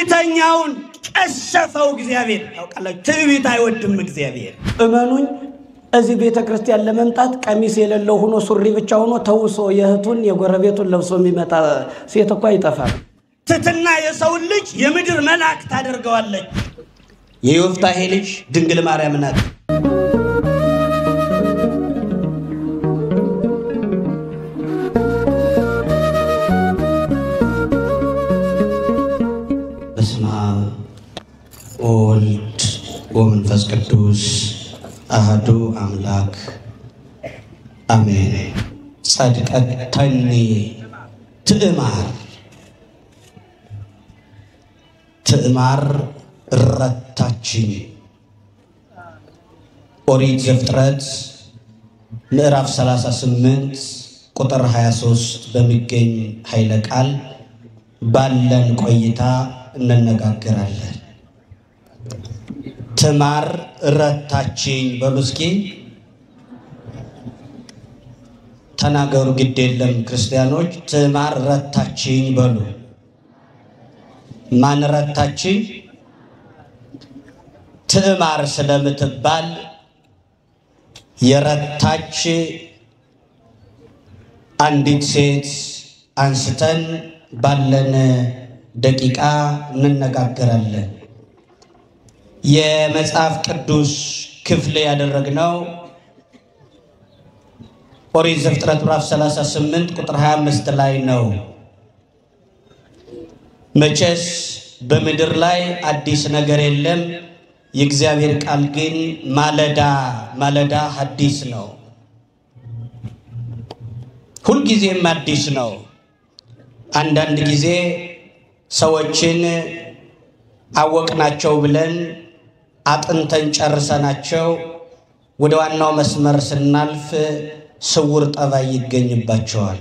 ትዕቢተኛውን ቀሰፈው እግዚአብሔር ታውቃላችሁ ትዕቢት አይወድም እግዚአብሔር እመኑኝ እዚህ ቤተ ክርስቲያን ለመምጣት ቀሚስ የሌለው ሆኖ ሱሪ ብቻ ሆኖ ተውሶ የእህቱን የጎረቤቱን ለብሶ የሚመጣ ሴት እኮ አይጠፋም ትትና የሰው ልጅ የምድር መልአክ ታደርገዋለች የዮፍታሔ ልጅ ድንግል ማርያም ናት ወልድ ወመንፈስ ቅዱስ አሐዱ አምላክ አሜን ጸድቀተኒ ትዕማር ረታችኝ ኦሪት ዘፍጥረት ምዕራፍ 38 ቁጥር 23 በሚገኝ ኃይለ ቃል ባለን ቆይታ እንነጋገራለን ትዕማር ረታችኝ በሉስኪ ተናገሩ ግድ የለም ክርስቲያኖች ትዕማር ረታችኝ በሉ ማን ረታችኝ ትዕማር ስለምትባል የረታች አንዲት ሴት አንስተን ባለን ደቂቃ እንነጋገራለን የመጽሐፍ ቅዱስ ክፍል ያደረግነው ኦሪት ዘፍጥረት ምዕራፍ 38 ቁጥር 25 ላይ ነው መቼስ በምድር ላይ አዲስ ነገር የለም የእግዚአብሔር ቃል ግን ማለዳ ሐዲስ ነው ሁሉ ጊዜም አዲስ ነው አንዳንድ ጊዜ ሰዎችን አወቅናቸው ብለን አጥንተን ጨርሰናቸው ወደ ዋናው መስመር ስናልፍ ስውር ጠባይ ይገኝባቸዋል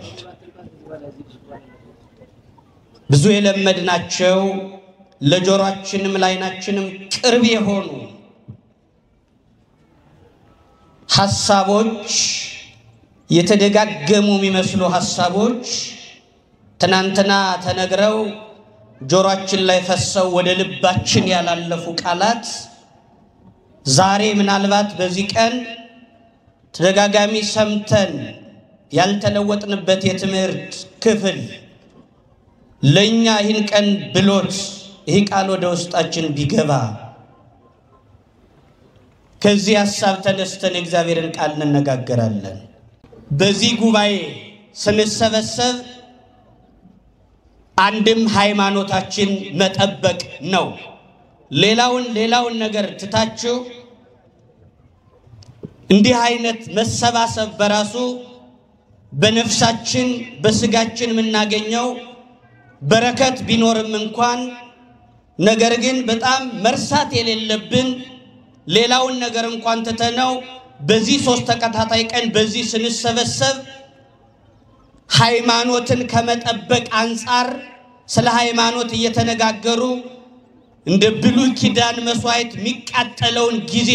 ብዙ የለመድናቸው ለጆሮአችንም ላይናችንም ቅርብ የሆኑ ሐሳቦች የተደጋገሙ የሚመስሉ ሐሳቦች ትናንትና ተነግረው ጆሮአችን ላይ ፈሰው ወደ ልባችን ያላለፉ ቃላት ዛሬ ምናልባት በዚህ ቀን ተደጋጋሚ ሰምተን ያልተለወጥንበት የትምህርት ክፍል ለኛ ይህን ቀን ብሎት ይህ ቃል ወደ ውስጣችን ቢገባ ከዚህ ሐሳብ ተነስተን እግዚአብሔርን ቃል እንነጋገራለን በዚህ ጉባኤ ስንሰበሰብ አንድም ሃይማኖታችን መጠበቅ ነው ሌላውን ነገር ትታችሁ እንዲህ አይነት መሰባሰብ በራሱ በነፍሳችን በስጋችን ምናገኘው በረከት ቢኖርም እንኳን ነገር ግን በጣም መርሳት የሌለብን ሌላውን ነገር እንኳን ተተነው በዚህ 3 ተከታታይ ቀን በዚህ ስንሰበሰብ ሃይማኖትን ከመጠበቅ አንፃር ስለ ሃይማኖት እየተነጋገሩ እንደ ብሉይ ኪዳን መስዋዕት ሚቃጠለውን ጊዜ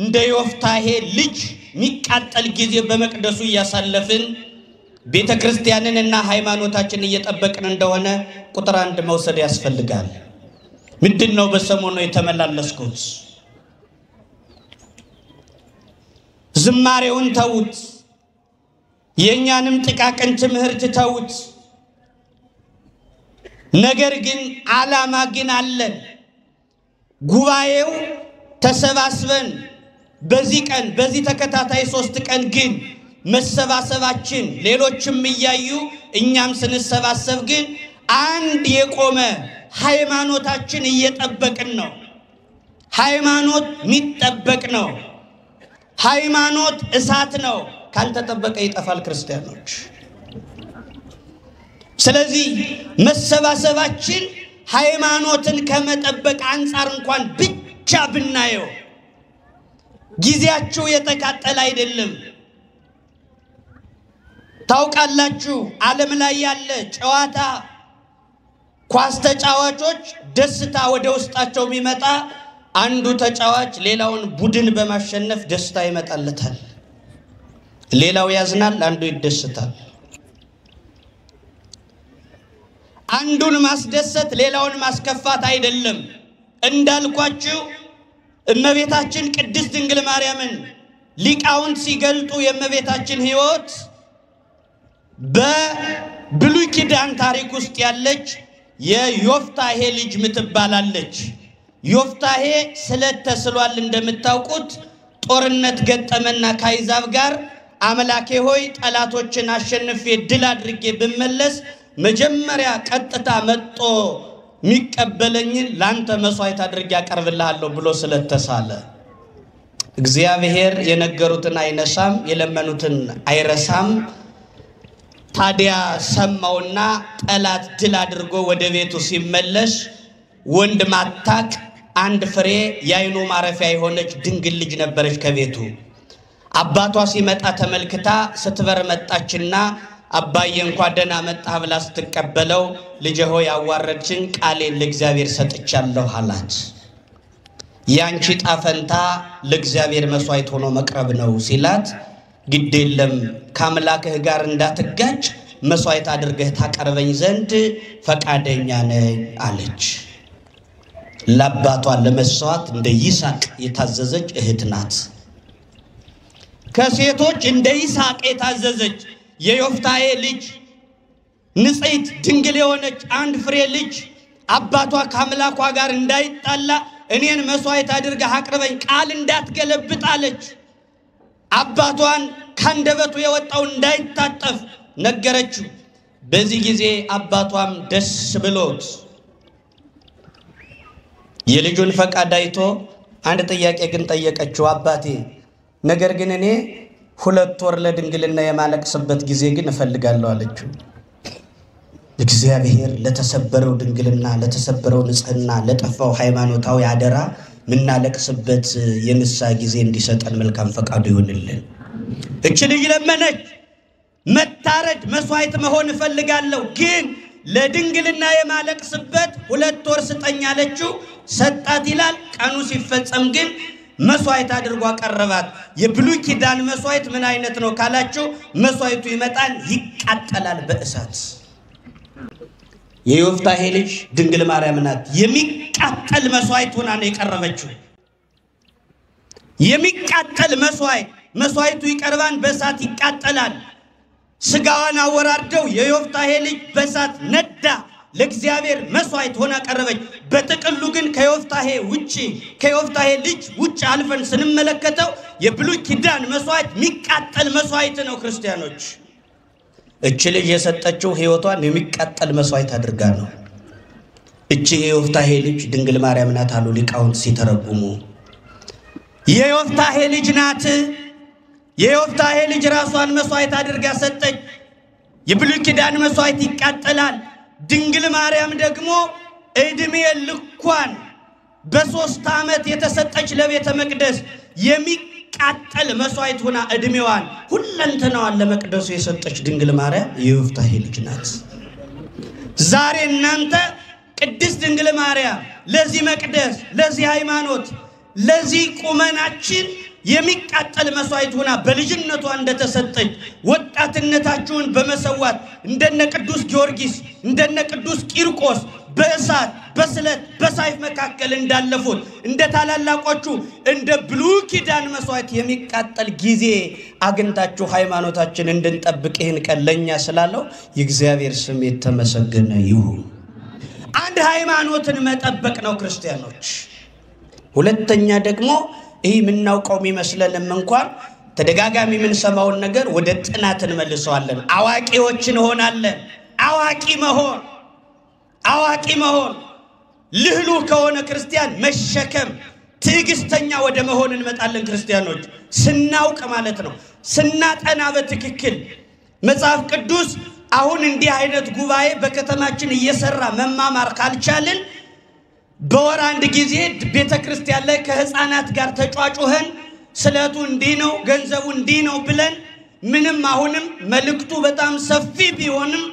እንደ ዮፍታሔ ልጅ ሚቃጠል ጊዜ በመቅደሱ ያሳለፍን ቤተክርስቲያንንና ሃይማኖታችንን እየጠበቅን እንደሆነ ቁጥር 1 መውሰድ ያስፈልጋል ምንድነው በሰሞኑ የተመላለስኩት ዝማሬውን ተውት የኛንም ጥቃቅን ትምህርት ተውት ነገር ግን ዓላማ ግን አለን ጉባኤው ተሰባስበን በዚህ ቀን በዚህ ተከታታይ 3 ቀን ግን መሰባሰባችን ሌሎችም ይያዩ እኛም ስንሰባሰብ ግን አንድ የቆመ ሃይማኖታችን እየጠበቅን ነው ሃይማኖት ሚጠበቅ ነው ሃይማኖት እሳት ነው ካልተጠበቀ ይጠፋል ክርስቲያኖች ስለዚህ መሰባሰባችን ሃይማኖትን ከመጠበቅ አንፃር እንኳን ብቻ ብናየው ጊዜያችሁ የተቃጠለ አይደለም ታውቃላችሁ ዓለም ላይ ያለ ጨዋታ ኳስ ተጫዋቾች ደስታ ወደ ውስጣቸው የሚመጣ አንዱ ተጫዋች ሌላውን ቡድን በማሸነፍ ደስታ ይመጣለታል ሌላው ያዝናል አንዱ ይደስታል አንዱን ማስደሰት ሌላውን ማስከፋት አይደለም። እንዳልኳችሁ እመቤታችን ቅድስት ድንግል ማርያምን ሊቃውንት ሲገልጡ የእመቤታችን ሕይወት በብሉይ ኪዳን ታሪክ ውስጥ ያለች የዮፍታሔ ልጅ ምትባላለች። ዮፍታሔ ስለተስሏል እንደምታውቁት ጦርነት ገጠመና ከአሕዛብ ጋር አምላኬ ሆይ ጠላቶችን አሸንፌ ድል አድርጌ ብመለስ መጀመሪያ ቀጥታ መጥቶ ሚቀበለኝን ላንተ መስዋዕት አድርጌ አቀርብልሃለሁ ብሎ ስለተሳለ እግዚአብሔር የነገሩትን አይነሳም የለመኑትን አይረሳም። ታዲያ ሰማውና ጠላት ድል አድርጎ ወደ ቤቱ ሲመለስ ወንድ ማታቅ አንድ ፍሬ ያይኑ ማረፊያ የሆነች ድንግል ልጅ ነበረች ከቤቱ። አባቷ ሲመጣ ተመልክታ ስትበር መጣችና አባዬ እንኳን ደህና መጣህ ብላ ስትቀበለው ልጄ ሆይ ያዋረድሽኝ ቃሌን ለእግዚአብሔር ሰጥቻለሁ አላት። ያንቺ ጣፈንታ ለእግዚአብሔር መስዋዕት ሆኖ መቅረብ ነው ሲላት ግድ የለም ከአምላክህ ጋር እንዳትጋጭ መስዋዕት አድርገህ ታቀርበኝ ዘንድ ፈቃደኛ ነኝ አለች። ለአባቷ ለመስዋዕት እንደ ይስሐቅ የታዘዘች እህት ናት። ከሴቶች እንደ ይስሐቅ የታዘዘች የዮፍታሔ ልጅ ንጽሕት ድንግል የሆነች አንድ ፍሬ ልጅ አባቷ ከአምላኳ ጋር እንዳይጣላ እኔን መስዋዕት አድርገህ አቅርበኝ ቃል እንዳትገለብጥ አለች። አባቷን ካንደበቱ የወጣው እንዳይታጠፍ ነገረችው። በዚህ ጊዜ አባቷም ደስ ብሎት የልጁን ፈቃድ አይቶ አንድ ጥያቄ ግን ጠየቀችው። አባቴ ነገር ግን እኔ 2 ወር ለድንግልና የማለቅስበት ጊዜ ግን እፈልጋለሁ አለችው። እግዚአብሔር ለተሰበረው ድንግልና ለተሰበረው ንጽህና ለጠፋው ሃይማኖታዊ አደራ ምናለቅስበት የንስሐ ጊዜ እንዲሰጠን መልካም ፈቃዱ ይሁንልን። እቺ ልጅ ለመነች። መታረድ መስዋዕት መሆን እፈልጋለሁ ግን ለድንግልና የማለቅስበት 2 ወር ስጠኝ አለችው። ሰጣት ይላል። ቀኑ ሲፈጸም ግን መስዋዕት አድርጎ አቀረባት። የብሉይ ኪዳን መስዋዕት ምን አይነት ነው ካላችሁ መስዋዕቱ ይመጣል ይቃጠላል በእሳት። የዮፍታሔ ልጅ ድንግል ማርያም ናት። የሚቃጠል መስዋዕት ሆና ነው የቀረበችው። የሚቃጠል መስዋዕቱ ይቀርባን በእሳት ይቃጠላል። ስጋዋን አወራርደው የዮፍታሔ ልጅ በእሳት ነዳ ለእግዚአብሔር መስዋዕት ሆና ቀረበች። በጥቅሉ ግን ከዮፍታሔ ልጅ ውጭ አልፈን ስንመለከተው የብሉይ ኪዳን መስዋዕት የሚቃጠል መስዋዕት ነው። ክርስቲያኖች እቺ ልጅ የሰጠችው ሕይወቷን የሚቃጠል መስዋዕት አድርጋ ነው። እቺ የዮፍታሔ ልጅ ድንግል ማርያም ናት አሉ ሊቃውንት ሲተረጉሙ። የዮፍታሔ ልጅ ናት። የዮፍታሔ ልጅ ራሷን መስዋዕት አድርጋ ሰጠች። የብሉይ ኪዳን መስዋዕት ይቃጠላል። ድንግል ማርያም ደግሞ እድሜ ልኳን በ3 ዓመት የተሰጠች ለቤተ መቅደስ የሚቃጠል መስዋዕት ሆና እድሜዋን ሁለንተናዋን ለመቅደሱ የሰጠች ድንግል ማርያም የዮፍታሔ ልጅ ናት። ዛሬ እናንተ ቅድስት ድንግል ማርያም ለዚህ መቅደስ ለዚህ ሃይማኖት ለዚህ ቁመናችን የሚቃጠል መስዋዕት ሆና በልጅነቷ እንደተሰጠች ወጣትነታችሁን በመሰዋት እንደነ ቅዱስ ጊዮርጊስ እንደነ ቅዱስ ቂርቆስ በእሳት በስለት በሰይፍ መካከል እንዳለፉት እንደ ታላላቆቹ እንደ ብሉይ ኪዳን መስዋዕት የሚቃጠል ጊዜ አግንታችሁ ሃይማኖታችን እንድንጠብቅ ይህን ቀን ለኛ ስላለው የእግዚአብሔር ስም የተመሰገነ ይሁን። አንድ ሃይማኖትን መጠበቅ ነው ክርስቲያኖች። ሁለተኛ ደግሞ ይህ ምናውቀው የሚመስለንም እንኳን ተደጋጋሚ ምን ሰማውን ነገር ወደ ጥናት እንመልሰዋለን። አዋቂዎች እንሆናለን። አዋቂ መሆን ልህሉ ከሆነ ክርስቲያን መሸከም ትዕግስተኛ ወደ መሆን እንመጣለን። ክርስቲያኖች ስናውቅ ማለት ነው። ስናጠና በትክክል መጽሐፍ ቅዱስ አሁን እንዲህ አይነት ጉባኤ በከተማችን እየሰራ መማማር ካልቻልን በወር አንድ ጊዜ ቤተክርስቲያን ላይ ከህፃናት ጋር ተጫጫጩህን ስለቱ እንዲህ ነው ገንዘቡ እንዲህ ነው ብለን ምንም አሁንም መልእክቱ በጣም ሰፊ ቢሆንም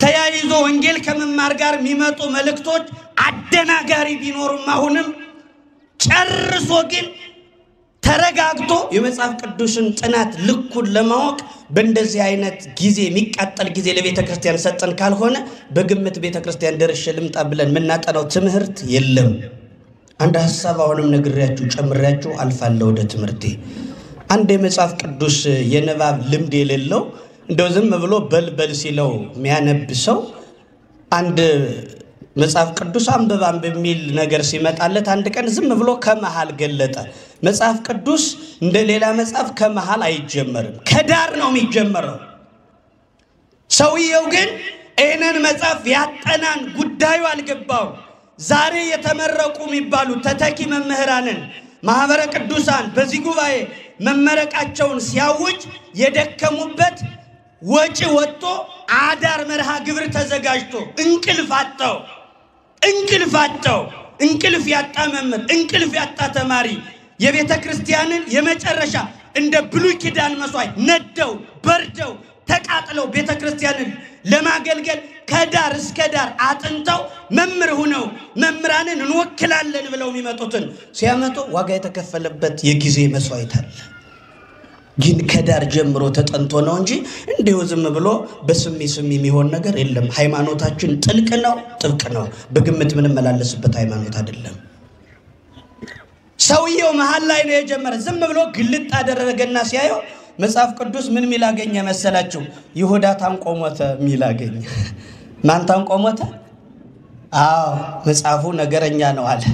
ተያይዞ ወንጌል ከመማር ጋር የሚመጡ መልእክቶች አደናጋሪ ቢኖሩም አሁንም ጨርሶ ግን ተረጋግቶ የመጽሐፍ ቅዱስን ጥናት ልኩን ለማወቅ በእንደዚህ አይነት ጊዜ የሚቃጠል ጊዜ ለቤተ ክርስቲያን ሰጠን ካልሆነ በግምት ቤተ ክርስቲያን ደርሼ ልምጣ ብለን ምናጠናው ትምህርት የለም። አንድ ሐሳብ አሁንም ነግሬያችሁ ጨምሬያችሁ አልፋለሁ ወደ ትምህርቴ። አንድ የመጽሐፍ ቅዱስ የንባብ ልምድ የሌለው እንደው ዝም ብሎ በልበል ሲለው የሚያነብ ሰው አንድ መጽሐፍ ቅዱስ አንብባም በሚል ነገር ሲመጣለት አንድ ቀን ዝም ብሎ ከመሃል ገለጠ። መጽሐፍ ቅዱስ እንደ ሌላ መጽሐፍ ከመሃል አይጀመርም፣ ከዳር ነው የሚጀመረው። ሰውየው ግን ይህንን መጽሐፍ ያጠናን ጉዳዩ አልገባው። ዛሬ የተመረቁ የሚባሉ ተተኪ መምህራንን ማህበረ ቅዱሳን በዚህ ጉባኤ መመረቃቸውን ሲያውጅ የደከሙበት ወጪ ወጥቶ አዳር መርሃ ግብር ተዘጋጅቶ እንቅልፍ ያጣ መምህር እንቅልፍ ያጣ ተማሪ የቤተ ክርስቲያንን የመጨረሻ እንደ ብሉይ ኪዳን መስዋዕት ነደው በርደው ተቃጥለው ቤተ ክርስቲያንን ለማገልገል ከዳር እስከ ዳር አጥንተው መምህር ሆነው መምህራንን እንወክላለን ብለው የሚመጡትን ሲያመጡ ዋጋ የተከፈለበት የጊዜ መስዋዕት አለ። ግን ከዳር ጀምሮ ተጠንቶ ነው እንጂ እንዲሁ ዝም ብሎ በስሚ የሚሆን ነገር የለም። ሃይማኖታችን ጥልቅ ነው፣ ጥብቅ ነው። በግምት ምንም መላለስበት ሃይማኖት አይደለም። ሰውየው መሃል ላይ ነው የጀመረ። ዝም ብሎ ግልጥ አደረገና ሲያየው መጽሐፍ ቅዱስ ምን ሚል አገኘ መሰላችሁ? ይሁዳ ታንቆ ሞተ ሚል አገኘ። ማን ታንቆ ሞተ? አዎ መጽሐፉ ነገረኛ ነው አለ።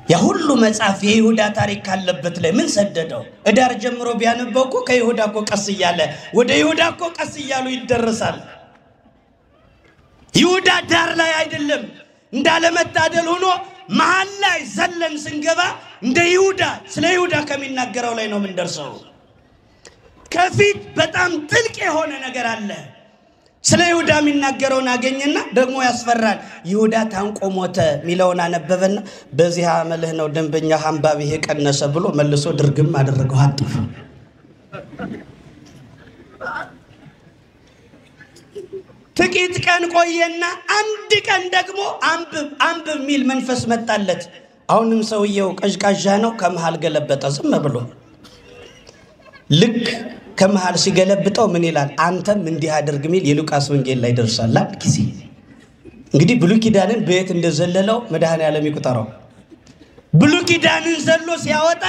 ያ ሁሉ መጽሐፍ የይሁዳ ታሪክ ካለበት ላይ ምን ሰደደው? እዳር ጀምሮ ቢያነበው እኮ ከይሁዳ እኮ ቀስ እያለ ወደ ይሁዳ እኮ ቀስ እያሉ ይደረሳል። ይሁዳ ዳር ላይ አይደለም። እንዳለመታደል ሆኖ መሃል ላይ ዘለን ስንገባ እንደ ይሁዳ ስለ ይሁዳ ከሚናገረው ላይ ነው ምን ደርሰው። ከፊት በጣም ጥልቅ የሆነ ነገር አለ። ስለ ይሁዳ የሚናገረውን አገኘና ደግሞ ያስፈራል። ይሁዳ ታንቆ ሞተ ሚለውን አነበበና በዚህ አመልህ ነው ደንበኛ አንባቢ የቀነሰ ብሎ መልሶ ድርግም አደረገው አጥፍ። ጥቂት ቀን ቆየና አንድ ቀን ደግሞ አንብብ ሚል መንፈስ መጣለት። አሁንም ሰውየው ቀዥቃዣ ነው፣ ከመሃል ገለበጠ ዝም ብሎ። ልክ ከመሃል ሲገለብጠው ምን ይላል? አንተም እንዲህ አድርግ ሚል የሉቃስ ወንጌል ላይ ደርሷል። ጊዜ እንግዲህ ብሉይ ኪዳንን በየት እንደዘለለው መድኃኔዓለም ይቁጠረው። ብሉይ ኪዳንን ዘሎ ሲያወጣ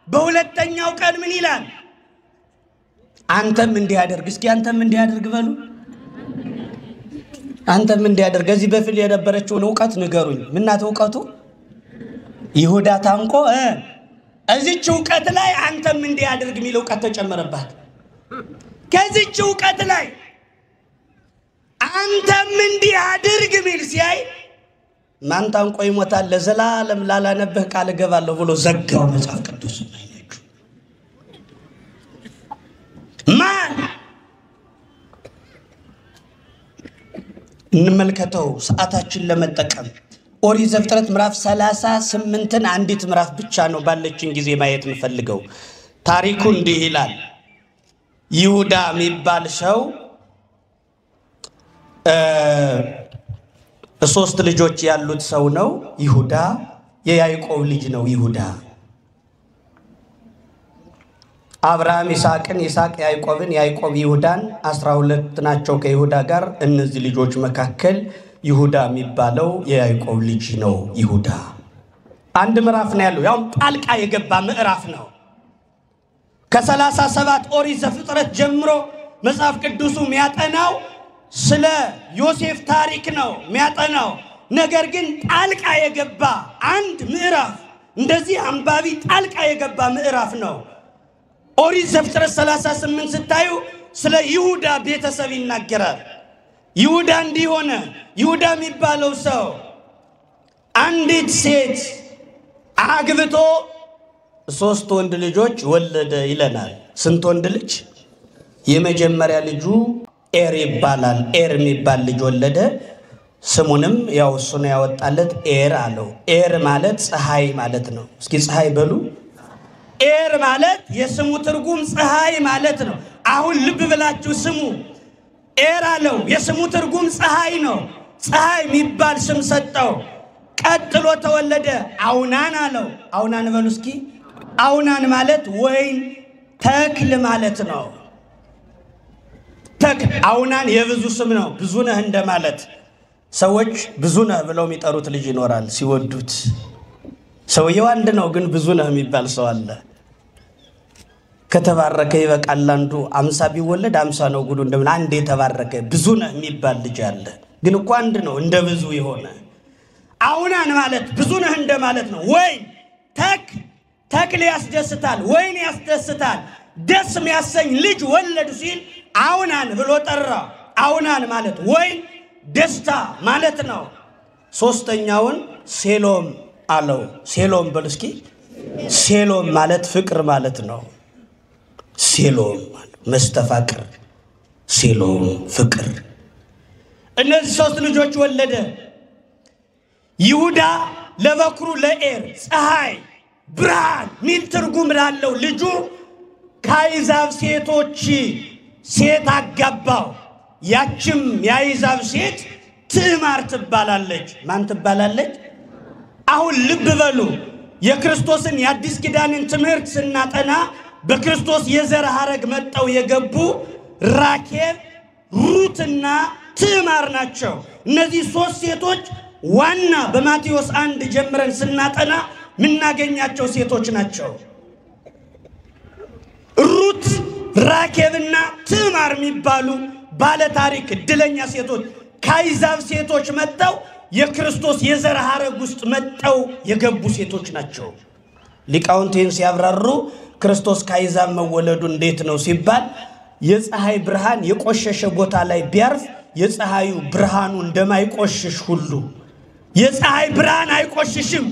በሁለተኛው ቀን ምን ይላል? አንተም እንዲህ አድርግ። እስኪ አንተም እንዲህ አድርግ በሉ። አንተም እንዲህ አድርግ። ከዚህ በፊት የነበረችውን ዕውቀት ንገሩኝ። ምናት ዕውቀቱ? ይሁዳ ታንቆ እዚች ዕውቀት ላይ አንተም እንዲህ አድርግ ሚል ዕውቀት ተጨመረባት። ከዚች ዕውቀት ላይ አንተም እንዲህ አድርግ ሚል ሲያይ ማን ታንቆ ይሞታል ለዘላለም ላላነብህ ቃል እገባለሁ ብሎ ዘጋው መጽሐፍ ቅዱስ። ማን እንመልከተው ሰዓታችን ለመጠቀም። ኦሪት ዘፍጥረት ምዕራፍ 38ን አንዲት ምዕራፍ ብቻ ነው ባለችን ጊዜ ማየት እንፈልገው። ታሪኩ እንዲህ ይላል። ይሁዳ የሚባል ሰው ሶስት ልጆች ያሉት ሰው ነው። ይሁዳ የያዕቆብ ልጅ ነው። ይሁዳ አብርሃም ይስሐቅን፣ ይስሐቅ ያዕቆብን፣ ያዕቆብ ይሁዳን 12 ናቸው ከይሁዳ ጋር። እነዚህ ልጆች መካከል ይሁዳ የሚባለው የያዕቆብ ልጅ ነው። ይሁዳ አንድ ምዕራፍ ነው ያለው፣ ያው ጣልቃ የገባ ምዕራፍ ነው። ከ37 ኦሪት ዘፍጥረት ጀምሮ መጽሐፍ ቅዱሱ የሚያጠናው ስለ ዮሴፍ ታሪክ ነው የሚያጠናው። ነገር ግን ጣልቃ የገባ አንድ ምዕራፍ፣ እንደዚህ አንባቢ ጣልቃ የገባ ምዕራፍ ነው። ኦሪት ዘፍጥረት 38 ስታዩ ስለ ይሁዳ ቤተሰብ ይናገራል። ይሁዳ እንዲሆነ ይሁዳ የሚባለው ሰው አንዲት ሴት አግብቶ 3 ወንድ ልጆች ወለደ ይለናል። ስንት ወንድ ልጅ? የመጀመሪያ ልጁ ኤር ይባላል። ኤር የሚባል ልጅ ወለደ። ስሙንም ያው እሱ ነው ያወጣለት፣ ኤር አለው። ኤር ማለት ፀሐይ ማለት ነው። እስኪ ፀሐይ በሉ። ኤር ማለት የስሙ ትርጉም ፀሐይ ማለት ነው። አሁን ልብ ብላችሁ ስሙ። ኤር አለው የስሙ ትርጉም ፀሐይ ነው። ፀሐይ የሚባል ስም ሰጠው። ቀጥሎ ተወለደ። አውናን አለው። አውናን በሉ እስኪ። አውናን ማለት ወይን ተክል ማለት ነው። ተክል አውናን የብዙ ስም ነው። ብዙ ነህ እንደማለት ሰዎች ብዙ ነህ ብለው የሚጠሩት ልጅ ይኖራል ሲወዱት። ሰውየው አንድ ነው ግን ብዙ ነህ የሚባል ሰው አለ። ከተባረከ ይበቃል አንዱ 50 ቢወለድ 50 ነው ጉዱ እንደምን አንድ የተባረከ ብዙ ነህ የሚባል ልጅ አለ። ግን እኮ አንድ ነው እንደ ብዙ ይሆነ። አውናን ማለት ብዙ ነህ እንደማለት ነው። ወይን ተክል ያስደስታል፣ ወይን ያስደስታል፣ ደስ የሚያሰኝ ልጅ ወለዱ ሲል አውናን ብሎ ጠራ። አውናን ማለት ወይን ደስታ ማለት ነው። ሶስተኛውን ሴሎም አለው። ሴሎም በሉ እስኪ። ሴሎም ማለት ፍቅር ማለት ነው። ሴሎም ማለት መስተፋቅር፣ ሴሎም ፍቅር። እነዚህ ሶስት ልጆች ወለደ። ይሁዳ ለበኩሩ ለኤር ፀሐይ ብርሃን ሚል ትርጉም ላለው ልጁ ከአሕዛብ ሴቶች ሴት አጋባው። ያችም የአሕዛብ ሴት ትዕማር ትባላለች። ማን ትባላለች? አሁን ልብ በሉ። የክርስቶስን የአዲስ ኪዳንን ትምህርት ስናጠና በክርስቶስ የዘር ሐረግ መጣው የገቡ ራኬብ፣ ሩትና ትዕማር ናቸው። እነዚህ ሶስት ሴቶች ዋና በማቴዎስ 1 ጀምረን ስናጠና ምናገኛቸው ሴቶች ናቸው። ሩት፣ ራኬብና ትዕማር የሚባሉ ባለ ታሪክ እድለኛ ሴቶች ከአሕዛብ ሴቶች መጣው የክርስቶስ የዘር ሐረግ ውስጥ መጣው የገቡ ሴቶች ናቸው። ሊቃውንቴን ሲያብራሩ ክርስቶስ ከአሕዛብ መወለዱ እንዴት ነው ሲባል የፀሐይ ብርሃን የቆሸሸ ቦታ ላይ ቢያርፍ የፀሐዩ ብርሃኑ እንደማይቆሽሽ ሁሉ የፀሐይ ብርሃን አይቆሽሽም።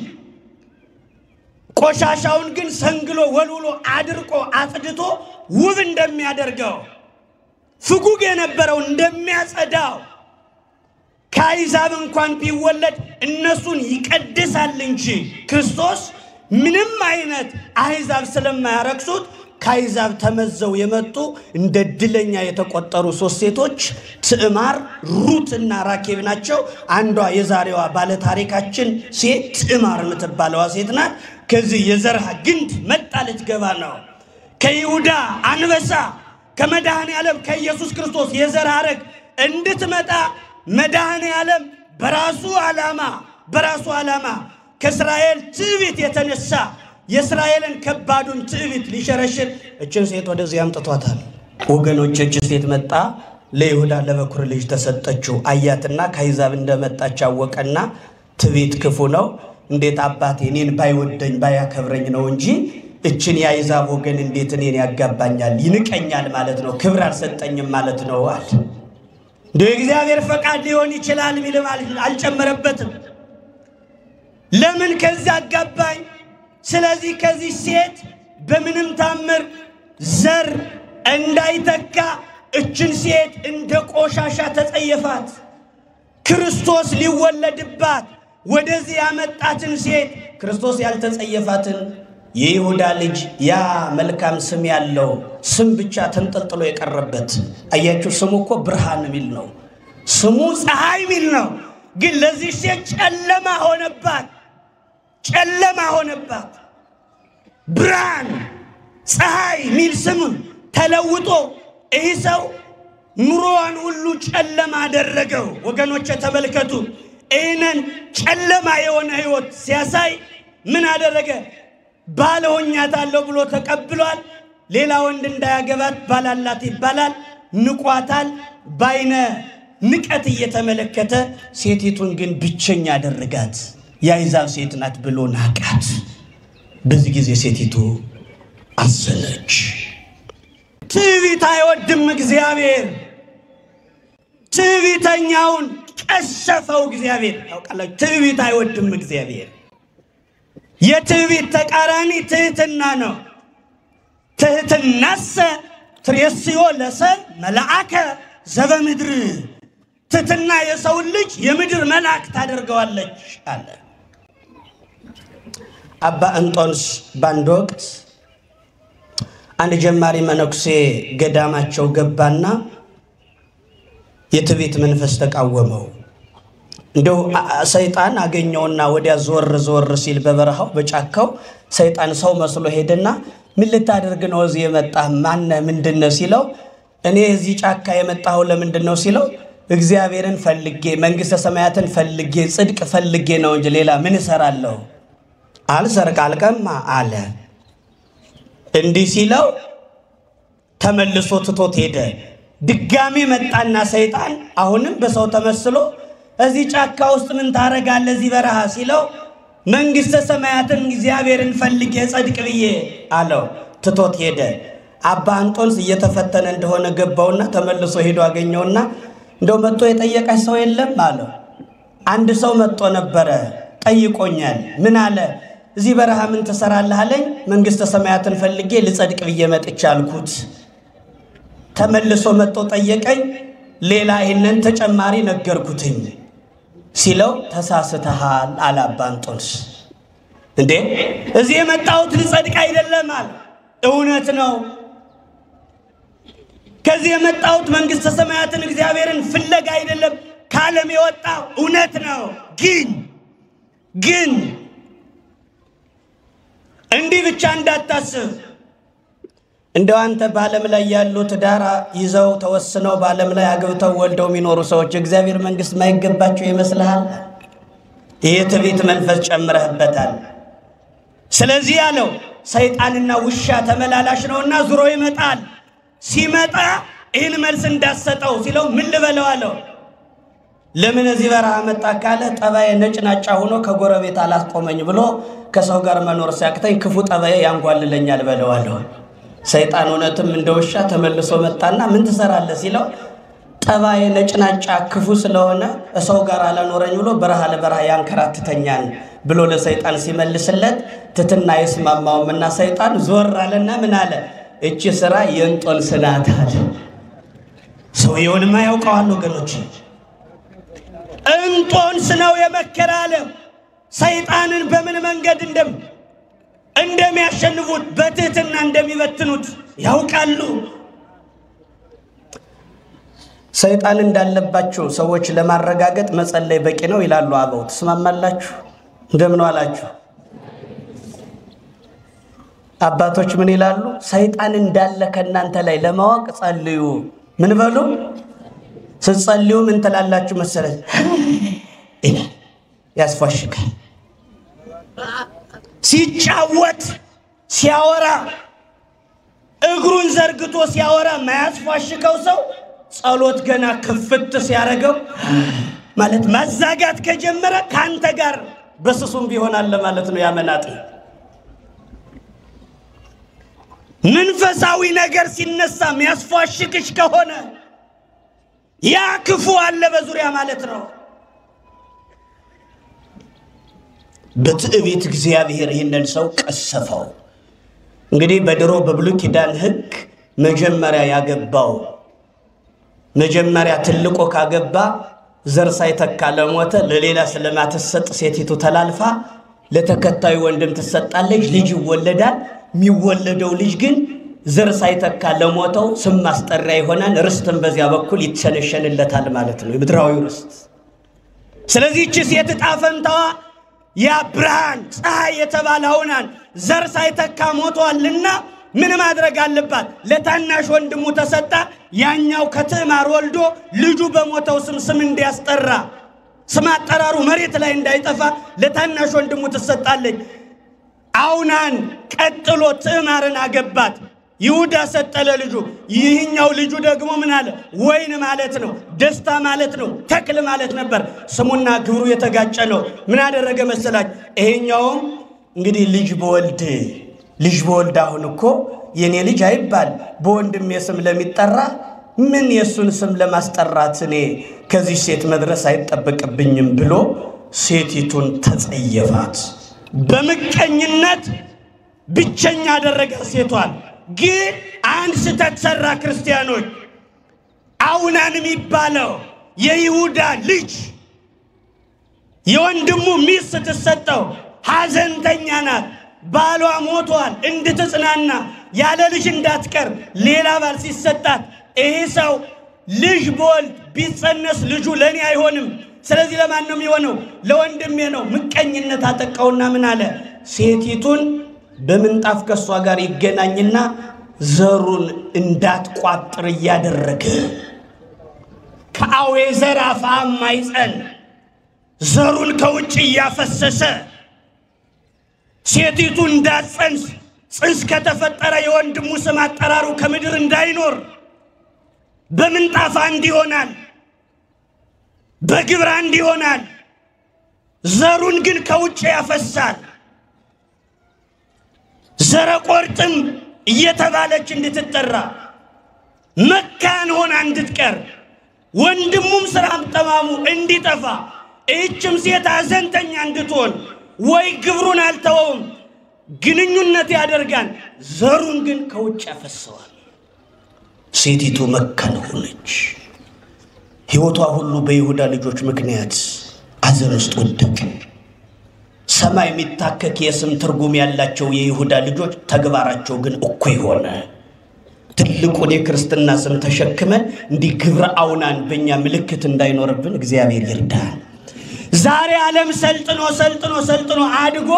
ቆሻሻውን ግን ሰንግሎ ወልውሎ አድርቆ አጽድቶ ውብ እንደሚያደርገው ፍጉግ የነበረው እንደሚያጸዳው ከአሕዛብ እንኳን ቢወለድ እነሱን ይቀድሳል እንጂ ክርስቶስ ምንም አይነት አሕዛብ ስለማያረክሱት ከአሕዛብ ተመዘው የመጡ እንደ ድለኛ የተቆጠሩ ሶስት ሴቶች ትዕማር፣ ሩትና ራኬብ ናቸው። አንዷ የዛሬዋ ባለ ታሪካችን ሴት ትዕማር የምትባለዋ ሴት ናት። ከዚህ የዘርሃ ግንድ መጣለች ገባ ነው። ከይሁዳ አንበሳ ከመድኃኔ ዓለም ከኢየሱስ ክርስቶስ የዘር ሐረግ እንድትመጣ መድኃኔ ዓለም በራሱ ዓላማ ከእስራኤል ትዕቢት የተነሳ የእስራኤልን ከባዱን ትዕቢት ሊሸረሽር እችን ሴት ወደዚህ አምጥቷታል። ወገኖች እች ሴት መጣ ለይሁዳ ለበኩር ልጅ ተሰጠችው። አያትና ከአሕዛብ እንደመጣች አወቀና ትዕቢት ክፉ ነው፣ እንዴት አባቴ እኔን ባይወደኝ ባያከብረኝ ነው እንጂ እችን የአሕዛብ ወገን እንዴት እኔን ያጋባኛል? ይንቀኛል ማለት ነው፣ ክብር አልሰጠኝም ማለት ነው አለ። እንደ እግዚአብሔር ፈቃድ ሊሆን ይችላል ሚልም አልጨመረበትም። ለምን ከዛ አጋባኝ? ስለዚህ ከዚህ ሴት በምንም ታምር ዘር እንዳይተካ እችን ሴት እንደ ቆሻሻ ተጸየፋት። ክርስቶስ ሊወለድባት ወደዚህ ያመጣትን ሴት ክርስቶስ ያልተጸየፋትን የይሁዳ ልጅ ያ መልካም ስም ያለው ስም ብቻ ተንጠልጥሎ የቀረበት አያችሁ። ስሙ እኮ ብርሃን ሚል ነው፣ ስሙ ፀሐይ ሚል ነው። ግን ለዚህ ሴት ጨለማ ሆነባት። ብርሃን ፀሐይ ሚል ስም ተለውጦ ይህ ሰው ኑሮዋን ሁሉ ጨለማ አደረገው። ወገኖች ተመልከቱ። ይህንን ጨለማ የሆነ ህይወት ሲያሳይ ምን አደረገ? ባለሆኛታለሁ ብሎ ተቀብሏል። ሌላ ወንድ እንዳያገባት ባላላት ይባላል። ንቋታል። ባይነ ንቀት እየተመለከተ ሴቲቱን ግን ብቸኛ አደረጋት። የአሕዛብ ሴት ናት ብሎ ናቃት። በዚህ ጊዜ ሴቲቱ አዘነች። ትዕቢት አይወድም እግዚአብሔር። ትዕቢተኛውን ቀሰፈው እግዚአብሔር። ታውቃላችሁ፣ ትዕቢት አይወድም እግዚአብሔር። የትዕቢት ተቃራኒ ትህትና ነው። ትህትናሰ ትሬስዮ ለሰብ መልአከ ዘበምድር። ትህትና የሰው ልጅ የምድር መልአክ ታደርገዋለች አለ አባ እንጦንስ። ባንድ ወቅት አንድ ጀማሪ መነኩሴ ገዳማቸው ገባና የትዕቢት መንፈስ ተቃወመው። እንደው ሰይጣን አገኘውና ወዲያ ዞር ሲል በበረሃው በጫካው ሰይጣን ሰው መስሎ ሄደና ምን ልታደርግ ነው እዚህ የመጣህ ማን ምንድነው ሲለው እኔ እዚህ ጫካ የመጣው ለምንድነው ሲለው እግዚአብሔርን ፈልጌ መንግስተ ሰማያትን ፈልጌ ጽድቅ ፈልጌ ነው እንጂ ሌላ ምን እሰራለሁ አልሰርቅ አልቀማ አለ እንዲህ ሲለው ተመልሶ ትቶት ሄደ ድጋሚ መጣና ሰይጣን አሁንም በሰው ተመስሎ እዚህ ጫካ ውስጥ ምን ታረጋለህ እዚህ በረሃ ሲለው መንግስተ ሰማያትን እግዚአብሔርን ፈልጌ ጽድቅ ብዬ አለው ትቶት ሄደ አባ አንጦንስ እየተፈተነ እንደሆነ ገባውና ተመልሶ ሄዶ አገኘውና እንደው መጥቶ የጠየቀኝ ሰው የለም አለው አንድ ሰው መጥቶ ነበር ጠይቆኛል ምን አለ እዚህ በረሃ ምን ተሰራለህ አለኝ መንግስተ ሰማያትን ፈልጌ ልጸድቅ ብዬ መጥቻልኩት ተመልሶ መጥቶ ጠየቀኝ ሌላ ይሄንን ተጨማሪ ነገርኩትኝ ሲለው ተሳስተሃል አለ አባ አንጦንስ እንዴ እዚህ የመጣሁት ልጸድቅ አይደለም አለ እውነት ነው ከዚህ የመጣሁት መንግስተ ሰማያትን እግዚአብሔርን ፍለጋ አይደለም ካለም የወጣው እውነት ነው ግን እንዲህ ብቻ እንዳታስብ እንደው አንተ በዓለም ላይ ያሉ ትዳራ ይዘው ተወስነው በዓለም ላይ አግብተው ወልደው የሚኖሩ ሰዎች እግዚአብሔር መንግስት ማይገባቸው ይመስልሃል የትዕቢት መንፈስ ጨምረህበታል ስለዚህ ያለው ሰይጣንና ውሻ ተመላላሽ ነውና ዙሮ ይመጣል ሲመጣ ይህን መልስ እንዳሰጠው ሲለው ምን ልበለው አለው ለምን እዚህ በረሃ መጣ ካለ ጠባዬ ነጭናጫ ሆኖ ከጎረቤት አላስቆመኝ ብሎ ከሰው ጋር መኖር ሲያቅተኝ ክፉ ጠባዬ ያንጓልለኛል በለው አለው ሰይጣን እውነትም እንደውሻ ተመልሶ መጣና ምን ትሰራለህ ሲለው ጠባዬ ነጭናጫ ክፉ ስለሆነ ሰው ጋር አላኖረኝ ብሎ በረሃ ለበረሃ ያንከራትተኛል ብሎ ለሰይጣን ሲመልስለት ትትና ይስማማውምና ሰይጣን ዞር አለና ምን አለ እቺ ስራ የእንጦንስ ናት አለ ሰውየውንማ ያውቀዋል ወገኖች እንጦንስ ነው የመከራለ ሰይጣንን በምን መንገድ እንደሚያሸንፉት በትህትና እንደሚበትኑት ያውቃሉ ሰይጣን እንዳለባቸው ሰዎች ለማረጋገጥ መጸለይ በቂ ነው ይላሉ አበው ተስማማላችሁ እንደምን ዋላችሁ አባቶች ምን ይላሉ ሰይጣን እንዳለ ከናንተ ላይ ለማወቅ ጸልዩ ምን በሉ ስትጸልዩ ምን ተላላችሁ መሰለኝ ያስፋሽካል ሲጫወት ሲያወራ እግሩን ዘርግቶ ሲያወራ ማያስፋሽከው ሰው ጸሎት ገና ክፍት ሲያረገው ማለት ማዛጋት ከጀመረ ካንተ ጋር በስሱም ቢሆናል ማለት ነው ያመናጥ መንፈሳዊ ነገር ሲነሳ የሚያስፋሽክሽ ከሆነ ያ ክፉ አለ በዙሪያ ማለት ነው በትዕቢት እግዚአብሔር ይሄንን ሰው ቀሰፈው እንግዲህ በድሮ በብሉይ ኪዳን ሕግ መጀመሪያ ያገባው መጀመሪያ ትልቆ ካገባ ዘር ሳይተካ ለሞተ ለሌላ ስለማትሰጥ ሴቲቱ ተላልፋ ለተከታዩ ወንድም ትሰጣለች ልጅ ይወለዳል የሚወለደው ልጅ ግን ዘር ሳይተካ ለሞተው ስም ማስጠሪያ ይሆናል ርስትም በዚያ በኩል ይተሸነሸንለታል ማለት ነው የምድራዊ ርስት ስለዚህ እቺ ሴት ጣፈንታዋ ያ ብርሃን ፀሐይ የተባለውናን ዘር ሳይተካ ሞቷልና ምን ማድረግ አለባት ለታናሽ ወንድሙ ተሰጣ ያኛው ከትዕማር ወልዶ ልጁ በሞተው ስም እንዲያስጠራ ስም አጠራሩ መሬት ላይ እንዳይጠፋ ለታናሽ ወንድሙ ተሰጣለች አውናን ቀጥሎ ትዕማርን አገባት ይሁዳ ሰጠለ ልጁ ይህኛው ልጁ ደግሞ ምን አለ ወይን ማለት ነው ደስታ ማለት ነው ተክል ማለት ነበር ስሙና ግብሩ የተጋጨ ነው ምን አደረገ መሰላች ይሄኛው እንግዲህ ልጅ በወልድ አሁን እኮ የኔ ልጅ አይባል በወንድም የስም ለሚጠራ ምን የሱን ስም ለማስጠራት እኔ ከዚህ ሴት መድረስ አይጠበቅብኝም ብሎ ሴቲቱን ተጸየፋት በመቀኝነት ብቸኛ አደረገ ሴቷን ግን አንድ ስተሰራ ክርስቲያኖች አውናን የሚባለው የይሁዳ ልጅ የወንድሙ ሚስት ተሰጠው ሐዘንተኛ ናት ባሏ ሞቷል እንድትጽናና ያለ ልጅ እንዳትቀር ሌላ ባል ሲሰጣት ይሄ ሰው ልጅ በወልድ ቢጸነስ ልጁ ለኔ አይሆንም ስለዚህ ለማን ነው የሚሆነው? ለወንድሜ ነው። ምቀኝነት አጠቃውና ምን አለ? ሴቲቱን በምንጣፍ ከሷ ጋር ይገናኝና ዘሩን እንዳትቋጥር እያደረገ ከአዌ ዘራፋ ማይፀን ዘሩን ከውጭ እያፈሰሰ ሴቲቱ እንዳትጸንስ ጽንስ ከተፈጠረ የወንድሙ ስም አጠራሩ ከምድር እንዳይኖር በምንጣፍ አንድ ይሆናል፣ በግብር አንድ ይሆናል። ዘሩን ግን ከውጭ ያፈሳል። ዘረቆርጥም እየተባለች እንድትጠራ መካን ሆና እንድትቀር ወንድሙም ስራም ተማሙ እንዲጠፋ እችም ሴት አዘንተኛ እንድትሆን ወይ ግብሩን አልተወም ግንኙነት ያደርጋል፣ ዘሩን ግን ከውጭ ያፈሰዋል። ሴቲቱ መካን ሆነች። ሕይወቷ ሁሉ በይሁዳ ልጆች ምክንያት አዘን ውስጥ ወደቀ። ሰማይ የሚታከክ የስም ትርጉም ያላቸው የይሁዳ ልጆች ተግባራቸው ግን እኩይ ሆነ። ትልቁን የክርስትና ስም ተሸክመን እንዲህ ግብረ አውናን በእኛ ምልክት እንዳይኖርብን እግዚአብሔር ይርዳን። ዛሬ ዓለም ሰልጥኖ አድጎ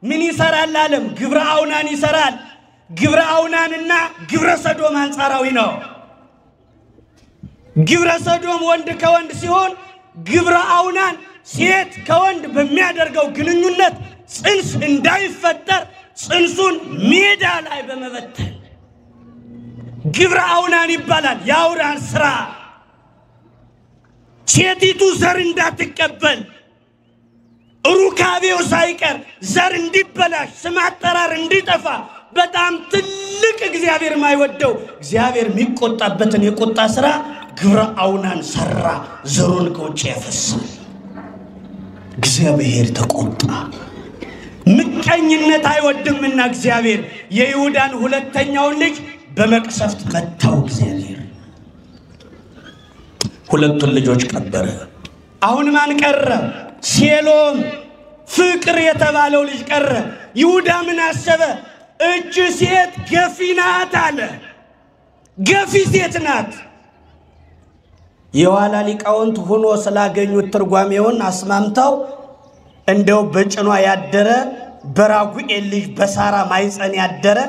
ምን ይሰራል? ዓለም ግብረ አውናን ይሰራል። ግብረ አውናንና ግብረ ሰዶም አንጻራዊ ነው። ግብረ ሰዶም ወንድ ከወንድ ሲሆን ግብረ አውናን ሴት ከወንድ በሚያደርገው ግንኙነት ጽንስ እንዳይፈጠር ጽንሱን ሜዳ ላይ በመበተን ግብረ አውናን ይባላል። የአውራን ስራ ሴቲቱ ዘር እንዳትቀበል ሩካቤው ሳይቀር ዘር እንዲበላሽ ስም አጠራር እንዲጠፋ በጣም ትልቅ እግዚአብሔር ማይወደው እግዚአብሔር የሚቆጣበትን የቁጣ ስራ ግብረ አውናን ሰራ። ዘሩን ከውጭ ያፈሳል። እግዚአብሔር ተቆጣ። ምቀኝነት አይወድምና እግዚአብሔር የይሁዳን ሁለተኛውን ልጅ በመቅሰፍት መታው። እግዚአብሔር ሁለቱን ልጆች ቀበረ። አሁን ማን ቀረ? ሴሎም ፍቅር የተባለው ልጅ ቀረ። ይሁዳ ምን አሰበ? እጅ ሴት ገፊ ናት አለ። ገፊ ሴት ናት። የኋላ ሊቃውንት ሆኖ ስላገኙት ትርጓሜውን አስማምተው እንደው በጭኗ ያደረ በራጉኤል ልጅ በሳራ ማይፀን ያደረ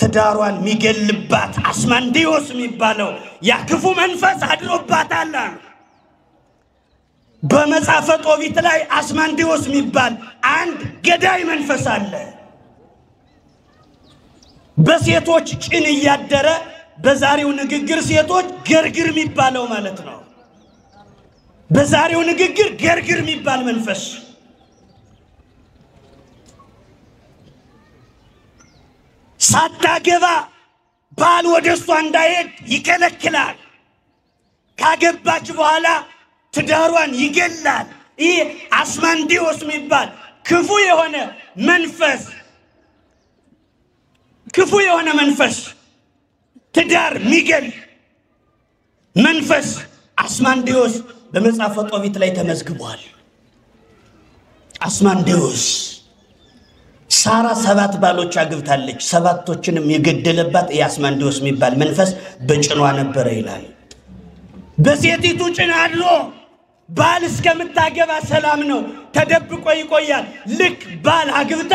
ትዳሯን ሚገልባት አስማንዲዮስ የሚባለው ያ ክፉ መንፈስ አድሮባታል። በመጽሐፈ ጦቢት ላይ አስማንዲዮስ የሚባል አንድ ገዳይ መንፈስ አለ። በሴቶች ጭን ያደረ በዛሬው ንግግር ሴቶች ገርግር የሚባለው ማለት ነው። በዛሬው ንግግር ገርግር የሚባል መንፈስ ሳታገባ ባል ወደሷ እንዳይሄድ ይከለክላል። ካገባች በኋላ ትዳሯን ይገላል። ይህ አስማንዲዮስ የሚባል ክፉ የሆነ መንፈስ ትዳር ሚገል መንፈስ አስማንዲዮስ በመጽሐፈ ጦቢት ላይ ተመዝግቧል። አስማንዲዮስ ሳራ 7 ባሎች አግብታለች። 7ቶችንም የገደለባት የአስማንዲዮስ የሚባል መንፈስ በጭኗ ነበረ ይላል። በሴቲቱ ጭን አድሮ ባል እስከምታገባ ሰላም ነው፣ ተደብቆ ይቆያል። ልክ ባል አግብታ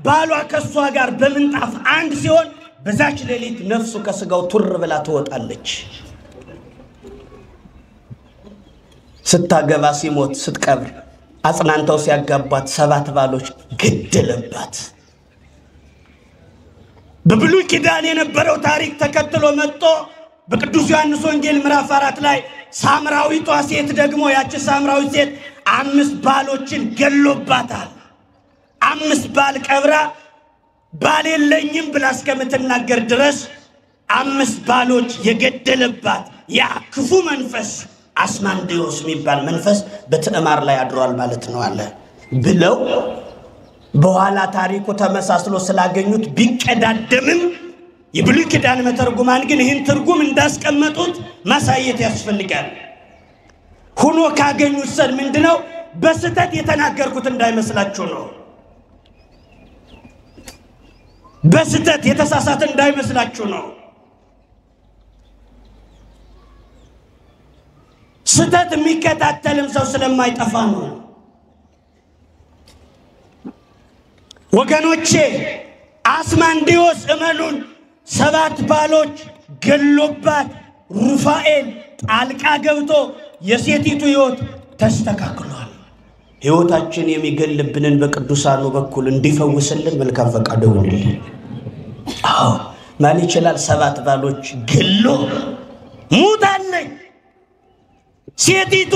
ባሏ ከሷ ጋር በምንጣፍ አንድ ሲሆን በዛች ሌሊት ነፍሱ ከስጋው ቱር ብላ ትወጣለች። ስታገባ ሲሞት ስትቀብር አጽናንተው ሲያጋባት 7 ባሎች ገደለባት። በብሉይ ኪዳን የነበረው ታሪክ ተከትሎ መጥቶ በቅዱስ ዮሐንስ ወንጌል ምዕራፍ 4 ላይ ሳምራዊቷ ሴት ደግሞ ያቺ ሳምራዊት ሴት 5 ባሎችን ገሎባታል። 5 ባል ቀብራ ባል የለኝም ብላ እስከምትናገር ድረስ 5 ባሎች የገደለባት ያ ክፉ መንፈስ አስማንዲዮስ የሚባል መንፈስ በትዕማር ላይ አድሯል ማለት ነው አለ ብለው በኋላ ታሪኩ ተመሳስሎ ስላገኙት ቢቀዳደምም የብሉይ ኪዳን መተርጉማን ግን ይህን ትርጉም እንዳስቀመጡት ማሳየት ያስፈልጋል። ሆኖ ካገኙት ሰል ምንድነው በስተት የተናገርኩት እንዳይመስላችሁ ነው። በስተት የተሳሳተ እንዳይመስላችሁ ነው። ስተት የሚከታተልም ሰው ስለማይጠፋ ነው። ወገኖቼ አስማንዲዮስ እመኑን 7 ባሎች ገሎባት ሩፋኤል ጣልቃ ገብቶ የሴቲቱ ሕይወት ተስተካክሏል። ሕይወታችን የሚገልብንን በቅዱሳኑ በኩል እንዲፈውስልን መልካም ፈቃዱ ይሁንልን። አዎ ማን ይችላል 7 ባሎች ገሎ ሙታለች። ሴቲቱ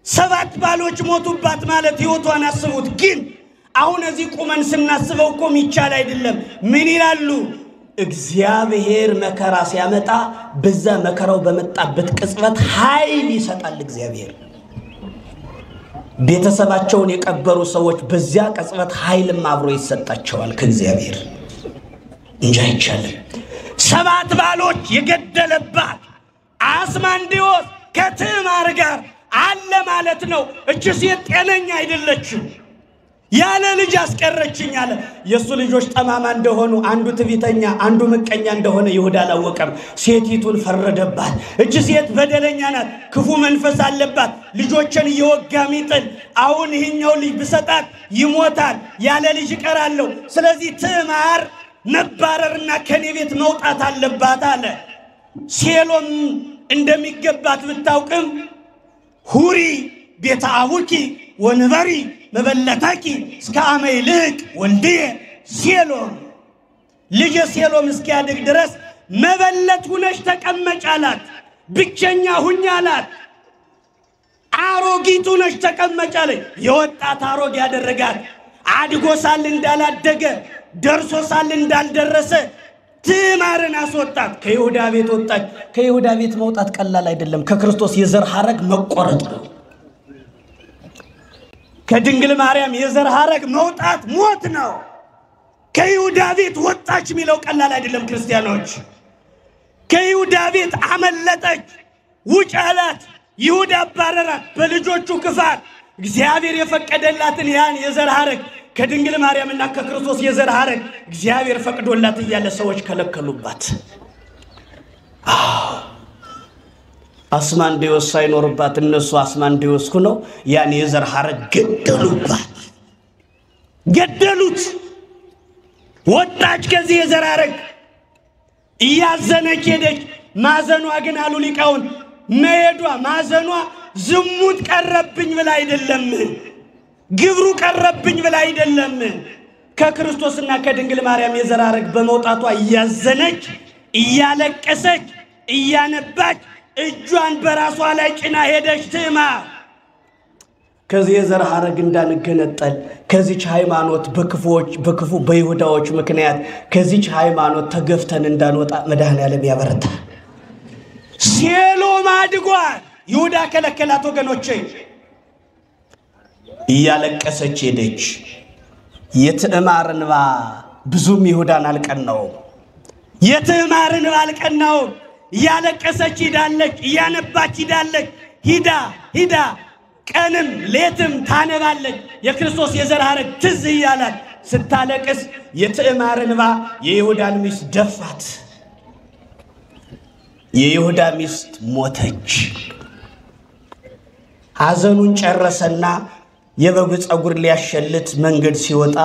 7 ባሎች ሞቱባት ማለት ሕይወቷን አስቡት። ግን አሁን እዚህ ቁመን ስናስበው እኮ የሚቻል አይደለም። ምን ይላሉ? እግዚአብሔር መከራ ሲያመጣ በዛ መከራው በመጣበት ቅጽበት ኃይል ይሰጣል እግዚአብሔር። ቤተሰባቸውን የቀበሩ ሰዎች በዚያ ቅጽበት ኃይልም አብሮ ይሰጣቸዋል ከእግዚአብሔር እንጂ አይቻልም። 7 ባሎች የገደለባት አስማንዲዮስ ከትዕማር ጋር አለ ማለት ነው። እቺ ሴት ጤነኛ አይደለችም። ያለ ልጅ አስቀረችኝ አለ። የሱ ልጆች ጠማማ እንደሆኑ አንዱ ትዕቢተኛ አንዱ ምቀኛ እንደሆነ ይሁዳ አላወቀም። ሴቲቱን ፈረደባት። እቺ ሴት በደለኛ ናት፣ ክፉ መንፈስ አለባት፣ ልጆችን እየወጋ ሚጥል። አሁን ይሄኛው ልጅ ብሰጣት ይሞታል፣ ያለ ልጅ ይቀራለሁ። ስለዚህ ትዕማር መባረርና ከኔ ቤት መውጣት አለባት አለ። ሴሎም እንደሚገባት ብታውቅም ሁሪ ቤተ አቡኪ ወንበሪ መበለታኪ እስከ አመይልቅ ወልድየ ሴሎም ልጅ ሴሎም እስኪያድግ ድረስ መበለት ሁነሽ ተቀመጭ አላት። ብቸኛ ሁኛ አላት። አሮጊት ሁነሽ ተቀመጭ አለ። የወጣት አሮግ ያደረጋት አድጎ ሳል እንዳላደገ ደርሶ ሳል እንዳልደረሰ ትዕማርን አስወጣት። ከይሁዳ ቤት ወጣች። ከይሁዳ ቤት መውጣት ቀላል አይደለም። ከክርስቶስ የዘር ሐረግ መቆረጥ ነው። ከድንግል ማርያም የዘር ሐረግ መውጣት ሞት ነው። ከይሁዳ ቤት ወጣች የሚለው ቀላል አይደለም ክርስቲያኖች። ከይሁዳ ቤት አመለጠች። ውጭ አላት። ይሁዳ አባረራት በልጆቹ ክፋት። እግዚአብሔር የፈቀደላትን ያን የዘር ሐረግ ከድንግል ማርያምና ከክርስቶስ የዘር ሐረግ እግዚአብሔር ፈቅዶላት እያለ ሰዎች ከለከሉባት። አስማንዲዮስ ሳይኖርባት እነሱ አስማንዲዮስ ሆነው ያን የዘር ሐረግ ገደሉባት፣ ገደሉት። ወጣች ከዚህ የዘር ሐረግ እያዘነች ሄደች። ማዘኗ ግን አሉ ሊቃውንት መሄዷ ማዘኗ ዝሙት ቀረብኝ ብላ አይደለም፣ ግብሩ ቀረብኝ ብላ አይደለም። ከክርስቶስና ከድንግል ማርያም የዘር ሐረግ በመውጣቷ እያዘነች እያለቀሰች እያነባች እጇን በራሷ ላይ ጭና ሄደች ትዕማር። ከዚህ የዘር ሐረግ እንዳንገነጠል ከዚች ሃይማኖት በክፉ በይሁዳዎች ምክንያት ከዚች ሃይማኖት ተገፍተን እንዳንወጣ መድኃኔዓለም ያበረታል። ሴሎም አድጓል። ይሁዳ ከለከላት። ወገኖቼ እያለቀሰች ሄደች። የትዕማር እንባ ብዙም ይሁዳን አልቀናውም። የትዕማር እንባ አልቀናውም። እያለቀሰች ሂዳለች፣ እያነባች ሂዳለች። ሂዳ ቀንም ሌትም ታነባለች። የክርስቶስ የዘር ሐረግ ትዝ እያላት ስታለቅስ የትዕማር እንባ የይሁዳን ሚስት ደፋት። የይሁዳ ሚስት ሞተች። ሐዘኑን ጨረሰና የበጉ ጸጉር ሊያሸልት መንገድ ሲወጣ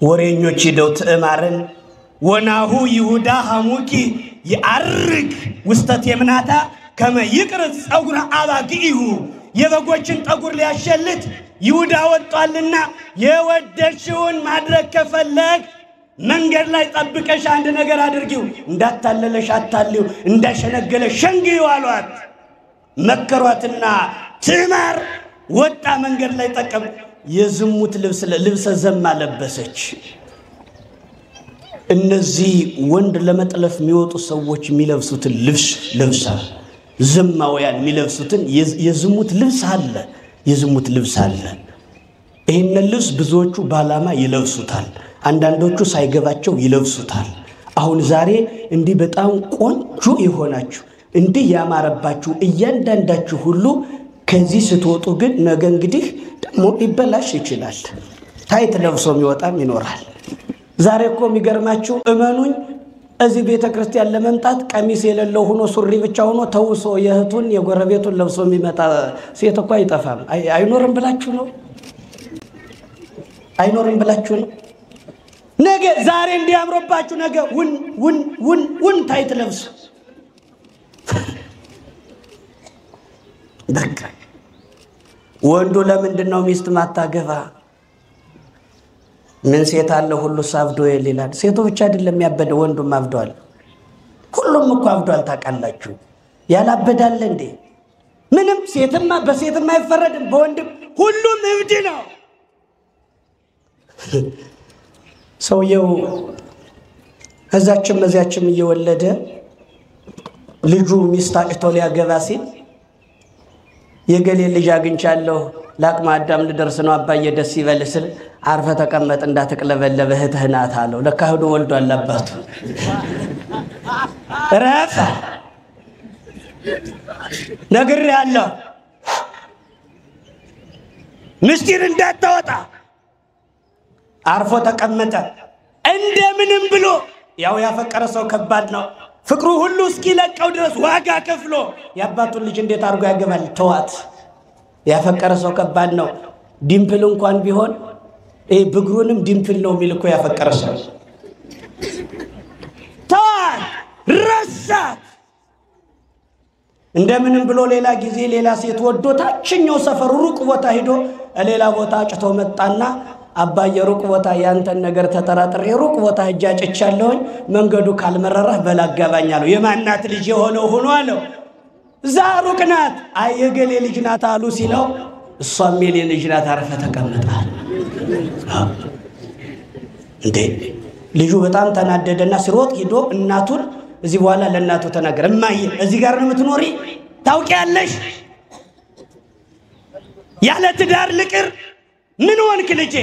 ወሬኞች ሄደው ትዕማርን ወናሁ ይሁዳ ሐሙኪ ያርግ ውስተት የምናታ ከመ ይቅርጽ ጸጉረ አባግኢሁ የበጎችን ጠጉር ሊያሸልት ይሁዳ ወጣልና የወደድሽውን ማድረግ ከፈለግ መንገድ ላይ ጠብቀሽ አንድ ነገር አድርጊው፣ እንዳታለለሽ አታልዩ፣ እንዳሸነገለሽ ሸንግዩ አሏት። መከሯትና ትዕማር ወጣ መንገድ ላይ ጠቀም የዝሙት ልብሰ ዘማ ለበሰች። እነዚህ ወንድ ለመጥለፍ የሚወጡ ሰዎች የሚለብሱትን ልብስ ለብሳ ዘማውያን የሚለብሱትን የዝሙት ልብስ አለ። የዝሙት ልብስ አለ። ይሄን ልብስ ብዙዎቹ ባላማ ይለብሱታል፣ አንዳንዶቹ ሳይገባቸው ይለብሱታል። አሁን ዛሬ እንዲህ በጣም ቆንጆ የሆናችሁ እንዲህ ያማረባችሁ እያንዳንዳችሁ ሁሉ ከዚህ ስትወጡ ግን ነገ እንግዲህ ደግሞ ሊበላሽ ይችላል። ታይት ለብሶ የሚወጣም ይኖራል። ዛሬ እኮ የሚገርማችሁ እመኑኝ እዚህ ቤተ ክርስቲያን ለመምጣት ቀሚስ የሌለው ሆኖ ሱሪ ብቻ ሆኖ ተውሶ የእህቱን የጎረቤቱን ለብሶ የሚመጣ ሴት እኮ አይጠፋም። አይኖርም ብላችሁ ነው? አይኖርም ብላችሁ ነው? ነገ ዛሬ እንዲያምሮባችሁ ነገ ውን ታይት ለብሱ። በቃ ወንዱ ለምንድን ነው ሚስት ማታገባ? ምን ሴት አለ ሁሉ ሳብዶ ይላል። ሴቱ ብቻ አይደለም ያበደ ወንዱም አብዷል። ሁሉም እኮ አብዷል። ታውቃላችሁ ያላበዳል እንዴ? ምንም ሴትማ በሴትማ አይፈረድም፣ በወንድም ሁሉም እብድ ነው። ሰውየው እዛችም እየወለደ ልጁ ሚስት አጭቶ ሊያገባ ሲል የገሌ ልጅ አግኝቻለሁ ለአቅመ አዳም ልደርስ ነው አባዬ ደስ ይበልህ ስል አርፈ ተቀመጥ እንዳትቅለበለብ እህትህ ናት አለው። ለካ ሄዶ ወልዷል አባቱ። ረፍ ነግሬሃለሁ ምስጢር እንዳታወጣ አርፎ ተቀመጠ። እንደምንም ብሎ ያው ያፈቀረ ሰው ከባድ ነው። ፍቅሩ ሁሉ እስኪለቀው ድረስ ዋጋ ከፍሎ ያባቱን ልጅ እንዴት አድርጎ ያገባል? ተዋት። ያፈቀረ ሰው ከባድ ነው። ዲምፕል እንኳን ቢሆን ብግሩንም ዲምፕል ነው የሚል እኮ ያፈቀረ ሰው ተዋት፣ ረሳት። እንደምንም ብሎ ሌላ ጊዜ ሌላ ሴት ወዶ ታችኛው ሰፈር ሩቅ ቦታ ሄዶ ሌላ ቦታ አጭቶ መጣና አባዬ ሩቅ ቦታ ያንተን ነገር ተጠራጥሬ ሩቅ ቦታ እጃጭቻለሁኝ መንገዱ ካልመረረህ በላጋባኝ አለው። የማናት ልጅ የሆነው ሆኖ አለው። ዛሩቅ ናት። አይ የገሌ ልጅ ናት አሉ ሲለው እሷም የሌ ልጅ ናት አርፈ ተቀመጣል። እንዴ ልጁ በጣም ተናደደና ሲሮጥ ሄዶ እናቱን እዚህ በኋላ ለእናቱ ተናገረ። እማዬ እዚህ ጋር ነው የምትኖሪ? ታውቂያለሽ ያለ ትዳር ልቅር ምን ሆንክ ልጄ?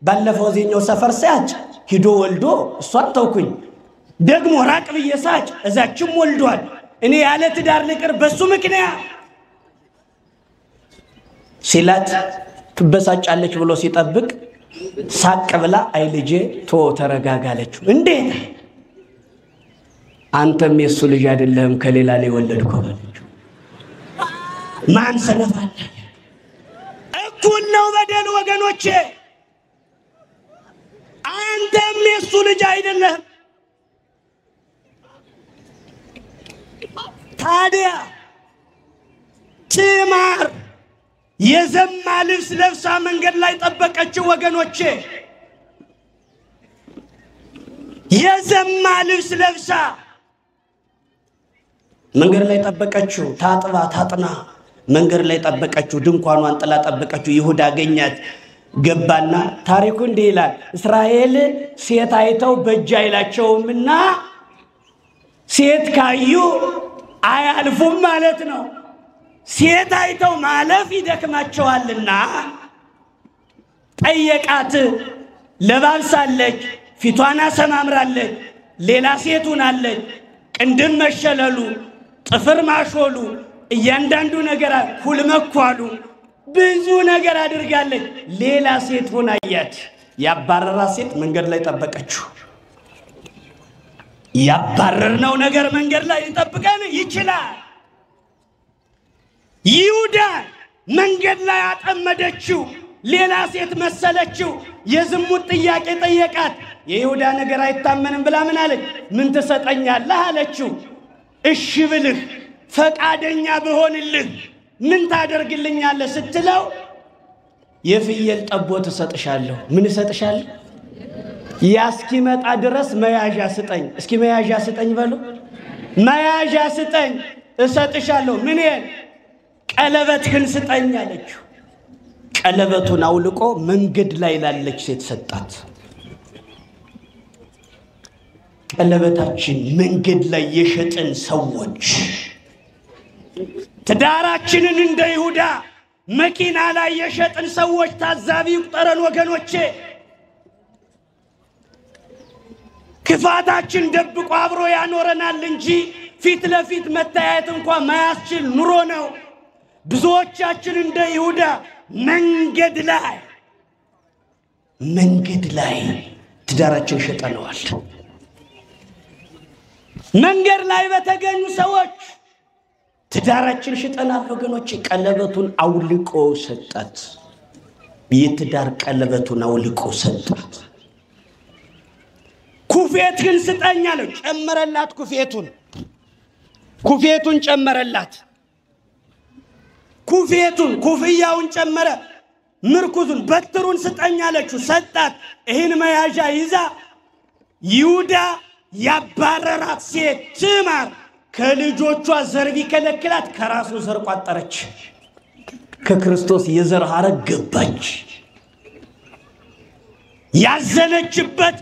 ባለፈው እዚህኛው ሰፈር ሳጭ ሂዶ ወልዶ እሷን ተውኩኝ። ደግሞ ራቅ ብዬ ሳጭ እዛችም ወልዷል። እኔ ያለ ትዳር ልቅር በሱ ምክንያት ሲላት ትበሳጫለች ብሎ ሲጠብቅ ሳቅ ብላ አይ ልጄ ቶ ተረጋጋለችው። እንዴት አንተም የሱ ልጅ አይደለም ከሌላ ላይ ወለድከው አለችው። ማን ሰነፋለ? እኩል ነው በደል ወገኖቼ። አንተም የሱ ልጅ አይደለም። ታዲያ ትማር የዘማ ልብስ ለብሳ መንገድ ላይ ጠበቀችው ወገኖቼ። የዘማ ልብስ ለብሳ መንገድ ላይ ጠበቀችው። ታጥባ ታጥና መንገድ ላይ ጠበቀችው። ድንኳኗን ጥላ ጠበቀችው። ይሁዳ አገኛት። ገባና ታሪኩ እንዲህ ይላል። እስራኤል ሴት አይተው በእጅ አይላቸውምና ሴት ካዩ አያልፉም ማለት ነው። ሴት አይተው ማለፍ ይደክማቸዋልና ጠየቃት። ለባብሳለች፣ ፊቷን አሰማምራለች፣ ሌላ ሴት ሆናለች። ቅንድም መሸለሉ፣ ጥፍር ማሾሉ፣ እያንዳንዱ ነገር ሁሉ መኳሉ ብዙ ነገር አድርጋለች። ሌላ ሴት ሆና አያት። ያባረራ ሴት መንገድ ላይ ጠበቀችው። ያባረርነው ነገር መንገድ ላይ ሊጠብቀን ይችላል። ይሁዳ መንገድ ላይ አጠመደችው። ሌላ ሴት መሰለችው። የዝሙት ጥያቄ ጠየቃት። የይሁዳ ነገር አይታመንም ብላ ምን አለች? ምን ትሰጠኛለህ አለችው። እሺ ብልህ ፈቃደኛ በሆንልህ ምን ታደርግልኛለህ ስትለው የፍየል ጠቦት እሰጥሻለሁ። ምን እሰጥሻለሁ? ያስኪመጣ ድረስ መያዣ ስጠኝ። እስኪ መያዣ ስጠኝ በሉ። መያዣ ስጠኝ እሰጥሻለሁ። ምን ቀለበትህን ስጠኝ አለችው። ቀለበቱን አውልቆ መንገድ ላይ ላለች ሴት ሰጣት። ቀለበታችን መንገድ ላይ የሸጥን ሰዎች ትዳራችንን እንደ ይሁዳ መኪና ላይ የሸጥን ሰዎች ታዛቢ ይቁጠረን ወገኖቼ። ክፋታችን ደብቆ አብሮ ያኖረናል እንጂ ፊት ለፊት መታየት እንኳን ማያስችል ኑሮ ነው። ብዙዎቻችን እንደ ይሁዳ መንገድ ላይ ትዳራችን ሸጠነዋል። መንገድ ላይ በተገኙ ሰዎች ትዳራችን ሽጠናል ወገኖች ቀለበቱን አውልቆ ሰጣት የትዳር ቀለበቱን አውልቆ ሰጣት ኩፌትን ስጠኝ አለው ጨመረላት ኩፌቱን ጨመረላት ኩፍያውን ጨመረ ምርኩዙን በትሩን ስጠኝ አለችው ሰጣት ይሄን መያዣ ይዛ ይሁዳ ያባረራት ሴት ትዕማር ከልጆቿ ዘር ቢከለክላት ከራሱ ዘር ቋጠረች ከክርስቶስ የዘር ሐረግ ገባች ያዘነችበት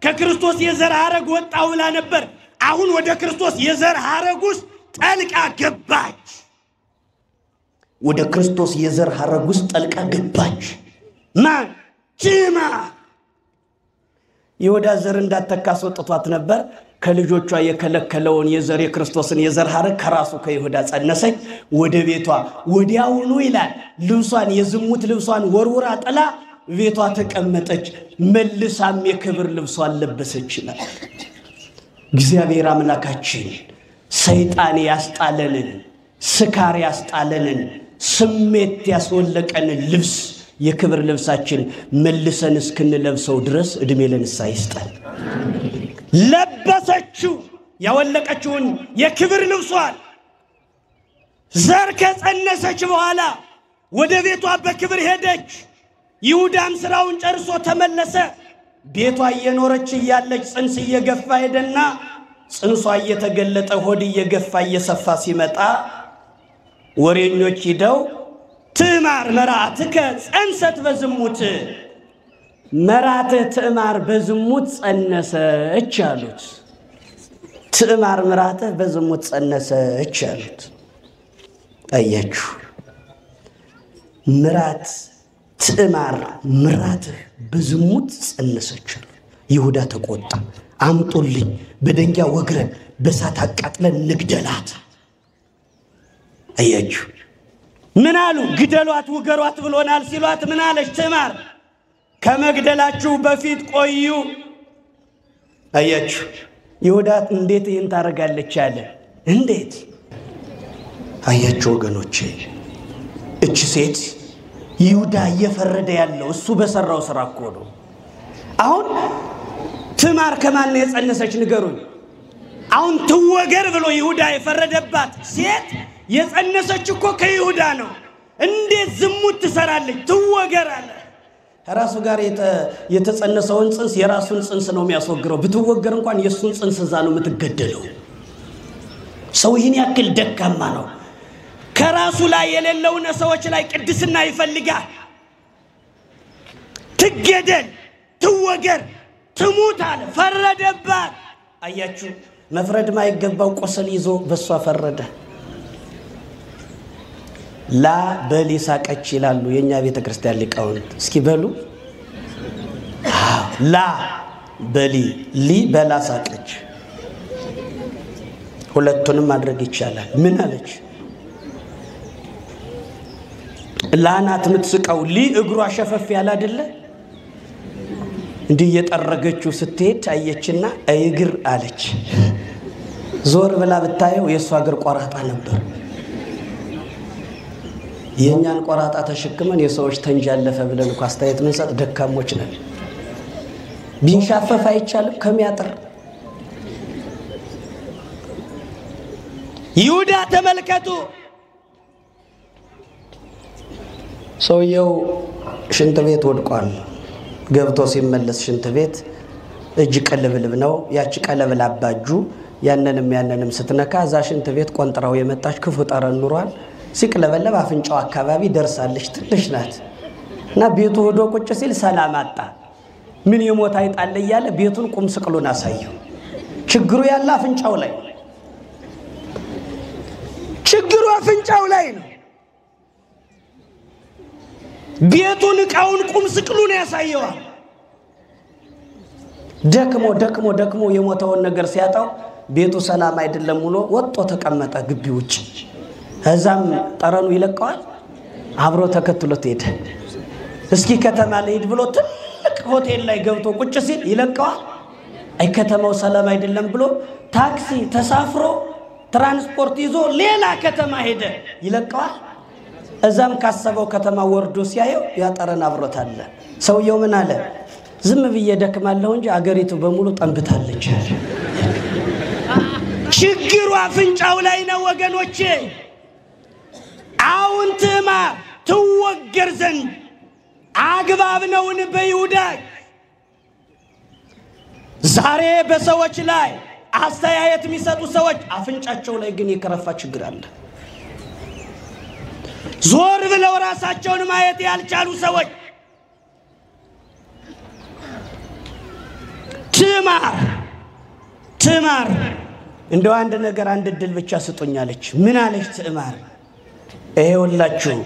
ከክርስቶስ የዘር ሐረግ ወጣው ብላ ነበር አሁን ወደ ክርስቶስ የዘር ሐረግ ውስጥ ጠልቃ ገባች ወደ ክርስቶስ የዘር ሐረግ ውስጥ ጠልቃ ገባች ማን ትዕማር ይሁዳ ዘር እንዳተካስወጥቷት ነበር ከልጆቿ የከለከለውን የዘር የክርስቶስን የዘር ሐረግ ከራሱ ከይሁዳ ጸነሰች ወደ ቤቷ ወዲያውኑ ይላል ልብሷን የዝሙት ልብሷን ወርውራ ጥላ ቤቷ ተቀመጠች መልሳም የክብር ልብሷን ለበሰች ይላል እግዚአብሔር አምላካችን ሰይጣን ያስጣለንን ስካር ያስጣለንን ስሜት ያስወለቀንን ልብስ የክብር ልብሳችን መልሰን እስክንለብሰው ድረስ እድሜ ለንስሐ ይስጣል ለበሰችው ያወለቀችውን የክብር ልብሷን ዘር ከጸነሰች በኋላ ወደ ቤቷ በክብር ሄደች ይሁዳም ስራውን ጨርሶ ተመለሰ ቤቷ እየኖረች ያለች ጽንስ እየገፋ ሄደና ጽንሷ እየተገለጠ ሆድ እየገፋ እየሰፋ ሲመጣ ወሬኞች ሂደው ትዕማር መራትከ ጸንሰት በዝሙት መራትህ ትዕማር በዝሙት ጸነሰች አሉት ትዕማር መራትህ በዝሙት ጸነሰች አሉት አያችሁ ምራት ትዕማር መራትህ በዝሙት ጸነሰች ይሁዳ ተቆጣ አምጡልኝ በደንጊያ ወግረን በሳት አቃጥለን ንግደላት አያችሁ ምን አሉ ግደሏት ወገሯት ብሎናል ሲሏት ምን አለች ትዕማር ከመግደላችሁ በፊት ቆዩ አያችሁ ይሁዳ እንዴት ይህን ታረጋለች አለ እንዴት አያችሁ ወገኖቼ እቺ ሴት ይሁዳ እየፈረደ ያለው እሱ በሰራው ስራ እኮ ነው አሁን ትዕማር ከማን ነው የጸነሰች ንገሩኝ አሁን ትወገር ብሎ ይሁዳ የፈረደባት ሴት የጸነሰች እኮ ከይሁዳ ነው እንዴት ዝሙት ትሰራለች ትወገር አለ ራሱ ጋር የተጸነሰውን ጽንስ የራሱን ጽንስ ነው የሚያስወግረው ብትወገር እንኳን የሱን ጽንስ ዛ ነው የምትገደለው ሰው ይህን ያክል ደካማ ነው ከራሱ ላይ የሌለውን ሰዎች ላይ ቅድስና ይፈልጋል ትገደል ትወገር ትሙት አለ ፈረደባት አያችሁ መፍረድ ማይገባው ቆሰል ይዞ በሷ ፈረደ ላ በሊ ሳቀች ይላሉ የኛ ቤተ ክርስቲያን ሊቃውንት እስኪ በሉ ላ በሊ ሊ በላ ሳቀች ሁለቱንም ማድረግ ይቻላል ምን አለች ላናት ምትስቀው ሊ እግሯ ሸፈፍ ያለ አይደለ እንዴ የጠረገችው ስትሄድ አየችና እግር አለች ዞር ብላ ብታየው የሷ እግር ቆራጣ ነበር የኛን ቆራጣ ተሸክመን የሰዎች ተንጃለፈ ብለን እኮ አስተያየት መንሰጥ ደካሞች ነን ቢንሻፈፍ አይቻልም ከሚያጥር ይሁዳ ተመልከቱ ሰውየው ሽንት ቤት ወድቋል ገብቶ ሲመለስ ሽንት ቤት እጅ ቀለብልብ ነው ያቺ ቀለብል አባጁ ያንንም ስትነካ ዛ ሽንት ቤት ቆንጥራው የመጣች ክፉ ጠረን ኑሯል ሲቅለበለብ አፍንጫው አካባቢ ደርሳለች ትንሽ ናት እና ቤቱ ሆዶ ቁጭ ሲል ሰላም አጣ ምን የሞት አይጣል ይያለ ቤቱን ቁም ስቅሉን አሳየው ችግሩ ያለ አፍንጫው ላይ ችግሩ አፍንጫው ላይ ነው ቤቱን ቃውን ቁም ስቅሉን ያሳየዋል ደክሞ የሞተውን ነገር ሲያጣው ቤቱ ሰላም አይደለም ብሎ ወጥቶ ተቀመጠ ግቢ ውጭ እዛም ጠረኑ ይለቀዋል አብሮ ተከትሎት ሄደ እስኪ ከተማ ላይ ሄድ ብሎ ትልቅ ሆቴል ላይ ገብቶ ቁጭ ሲል ይለቀዋል አይ ከተማው ሰላም አይደለም ብሎ ታክሲ ተሳፍሮ ትራንስፖርት ይዞ ሌላ ከተማ ሄደ ይለቀዋል እዛም ካሰበው ከተማ ወርዶ ሲያየው ያጠረን አብሮታል ሰውየው ምን አለ ዝም ብዬ ደክማለሁ እንጂ አገሪቱ በሙሉ ጠንብታለች ችግሩ አፍንጫው ላይ ነው ወገኖቼ አሁን ትዕማር ትወገር ዘንድ አግባብ ነውን በይሁዳ ዛሬ በሰዎች ላይ አስተያየት የሚሰጡ ሰዎች አፍንጫቸው ላይ ግን የከረፋ ችግር አለ ዞር ብለው ራሳቸውን ማየት ያልቻሉ ሰዎች ትዕማር እንደው አንድ ነገር አንድ ድል ብቻ ስጡኛለች ምን አለች ትዕማር ይሄውላችሁ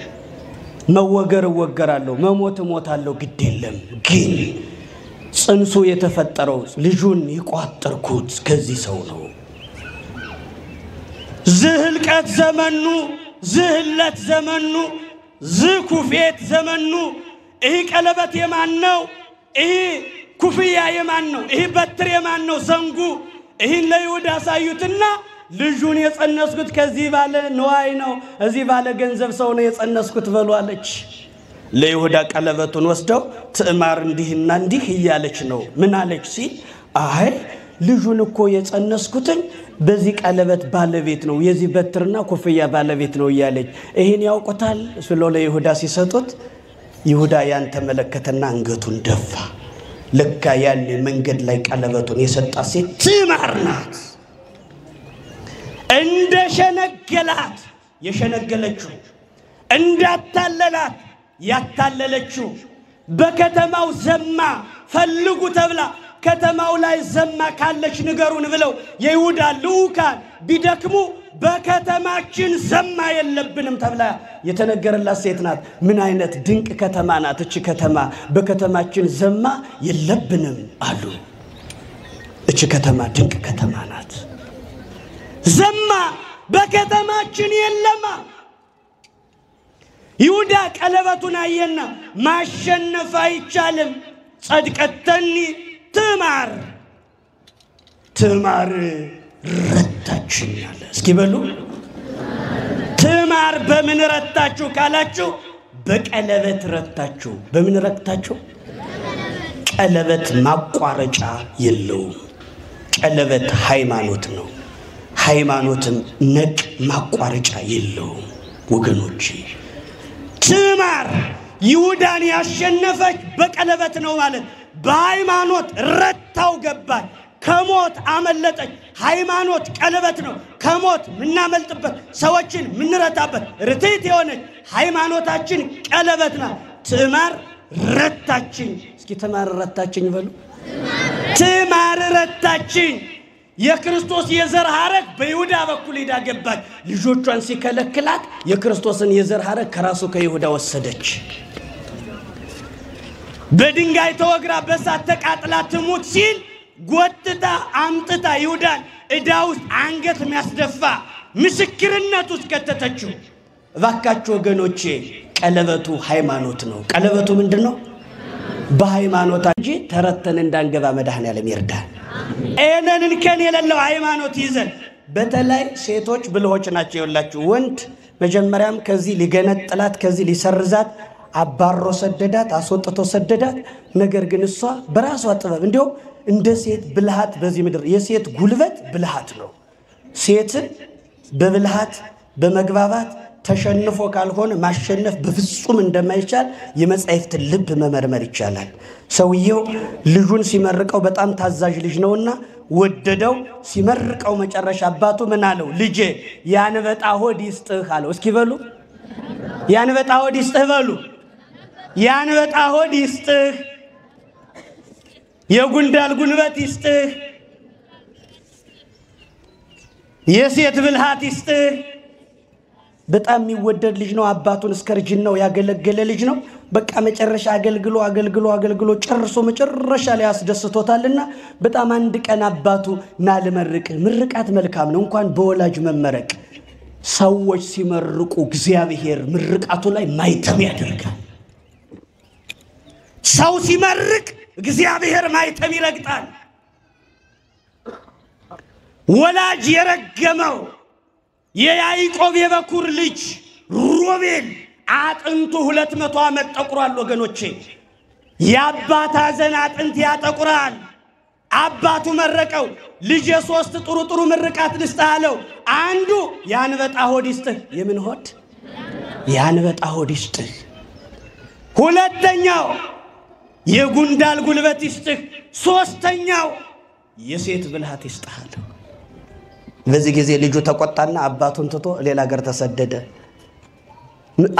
መወገር ወገራለሁ መሞት ሞታለሁ ግድ የለም ግን ጽንሱ የተፈጠረው ልጁን ይቋጠርኩት ከዚህ ሰው ነው ዝህልቀት ዘመኑ ዝህለት ዘመኑ ዝኩፌት ዘመኑ ይሄ ቀለበት የማን ነው ይሄ ኩፍያ የማን ነው ይሄ በትር የማን ነው ዘንጉ ይሄን ለይሁዳ ሳዩትና ልጁን የጸነስኩት ከዚህ ባለ ነዋይ ነው እዚህ ባለ ገንዘብ ሰው ነው የጸነስኩት በሏለች ለይሁዳ ቀለበቱን ወስደው ትዕማር እንዲህና እንዲህ ይያለች ነው ምን አለች ሲል አይ ልጁን እኮ የጸነስኩትን በዚህ ቀለበት ባለቤት ነው የዚህ በትርና ኮፍያ ባለቤት ነው ይያለች ይሄን ያውቁታል ስለ ለይሁዳ ሲሰጡት ይሁዳ ያን ተመለከተና አንገቱን ደፋ ለካ ያኔ መንገድ ላይ ቀለበቱን የሰጣ ሴት ትዕማር ናት እንደሸነገላት የሸነገለችው እንዳታለላት ያታለለችው በከተማው ዘማ ፈልጉ ተብላ ከተማው ላይ ዘማ ካለች ንገሩን ብለው የይሁዳ ልኡካን ቢደክሙ በከተማችን ዘማ የለብንም ተብላ የተነገረላት ሴት ናት ምን አይነት ድንቅ ከተማ ናት እቺ ከተማ በከተማችን ዘማ የለብንም አሉ እቺ ከተማ ድንቅ ከተማ ናት ዘማ በከተማችን የለማ ይሁዳ ቀለበቱን አየና ማሸነፍ አይቻልም ጸድቀተኒ ትዕማር ረታችኝ አለ እስኪ በሉ ትዕማር በምን ረታችሁ ካላችሁ በቀለበት ረታችሁ በምን ረታችሁ ቀለበት ማቋረጫ የለውም ቀለበት ሃይማኖት ነው ሃይማኖትም ነቅ ማቋረጫ የለውም ወገኖቼ ትዕማር ይሁዳን ያሸነፈች በቀለበት ነው ማለት በሃይማኖት ረታው ገባች ከሞት አመለጠች ሃይማኖት ቀለበት ነው ከሞት ምናመልጥበት ሰዎችን ምንረታበት ርትዕት የሆነች ሃይማኖታችን ቀለበት ናት ትዕማር ረታችኝ እስኪ ትዕማር ረታችኝ በሉ ትዕማር ረታችኝ የክርስቶስ የዘር ሐረግ በይሁዳ በኩል ሄዳ ገባች ልጆቿን ሲከለክላት የክርስቶስን የዘር ሐረግ ከራሱ ከይሁዳ ወሰደች በድንጋይ ተወግራ በሳት ተቃጥላ ትሙት ሲል ጎትታ አምጥታ ይሁዳን እዳውስ አንገት የሚያስደፋ ምስክርነት ውስጥ ከተተችው እባካችሁ ወገኖቼ ቀለበቱ ሃይማኖት ነው ቀለበቱ ምንድነው በሃይማኖት እንጂ ተረተን እንዳንገባ መድኃኔዓለም ይርዳን እነንን ከኔ የሌለው ሃይማኖት ይዘን በተለይ ሴቶች ብልሆች ናቸው ይወላችሁ ወንድ መጀመሪያም ከዚህ ሊገነጥላት ከዚህ ሊሰርዛት አባሮ ሰደዳት አስወጥቶ ሰደዳት ነገር ግን እሷ በራሷ ጥበብ እንዲሁ እንደ ሴት ብልሃት በዚህ ምድር የሴት ጉልበት ብልሃት ነው ሴትን በብልሃት በመግባባት ተሸንፎ ካልሆነ ማሸነፍ በፍጹም እንደማይቻል የመጻሕፍት ልብ መመርመር ይቻላል ሰውየው ልጁን ሲመርቀው በጣም ታዛዥ ልጅ ነውና ወደደው ሲመርቀው መጨረሻ አባቱ ምን አለው ልጄ ያንበጣ ሆድ ይስጥህ አለው እስኪ በሉ ያንበጣ ሆድ ይስጥህ በሉ ያንበጣ ሆድ ይስጥህ የጉንዳል ጉልበት ይስጥህ የሴት ብልሃት ይስጥህ በጣም የሚወደድ ልጅ ነው አባቱን እስከርጅናው ያገለገለ ልጅ ነው በቃ መጨረሻ አገልግሎ ጨርሶ መጨረሻ ላይ ያስደስቶታልና በጣም አንድ ቀን አባቱ ና ለመርቅ ምርቃት መልካም ነው እንኳን በወላጅ መመረቅ ሰዎች ሲመርቁ እግዚአብሔር ምርቃቱ ላይ ማይተም ያደርጋል ሰው ሲመርቅ እግዚአብሔር ማይተም ይረግጣል ወላጅ የረገመው የያዕቆብ የበኩር ልጅ ሮቤል አጥንቱ 200 ዓመት ጠቁሯል። ወገኖቼ የአባት ሐዘን አጥንት ያጠቁራል። አባቱ መረቀው ልጅ 3 ጥሩ ምርቃት ልስጥህ አለው። አንዱ ያንበጣ ሆድ ይስጥህ። የምን ሆድ? ያንበጣ ሆድ ይስጥህ። ሁለተኛው የጉንዳል ጉልበት ይስጥህ። ሶስተኛው የሴት ብልሃት ይስጥህ አለው። በዚህ ጊዜ ልጁ ተቆጣና አባቱን ትቶ ሌላ ሀገር ተሰደደ።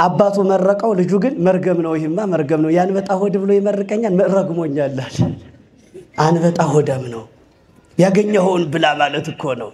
አባቱ መረቀው፣ ልጁ ግን መርገም ነው፣ ይሄማ መርገም ነው፣ ያንበጣ ሆድ ብሎ ይመርቀኛል፣ ረግሞኛል አለ። አንበጣ ሆዳም ነው፣ ያገኘኸውን ብላ ማለት እኮ ነው።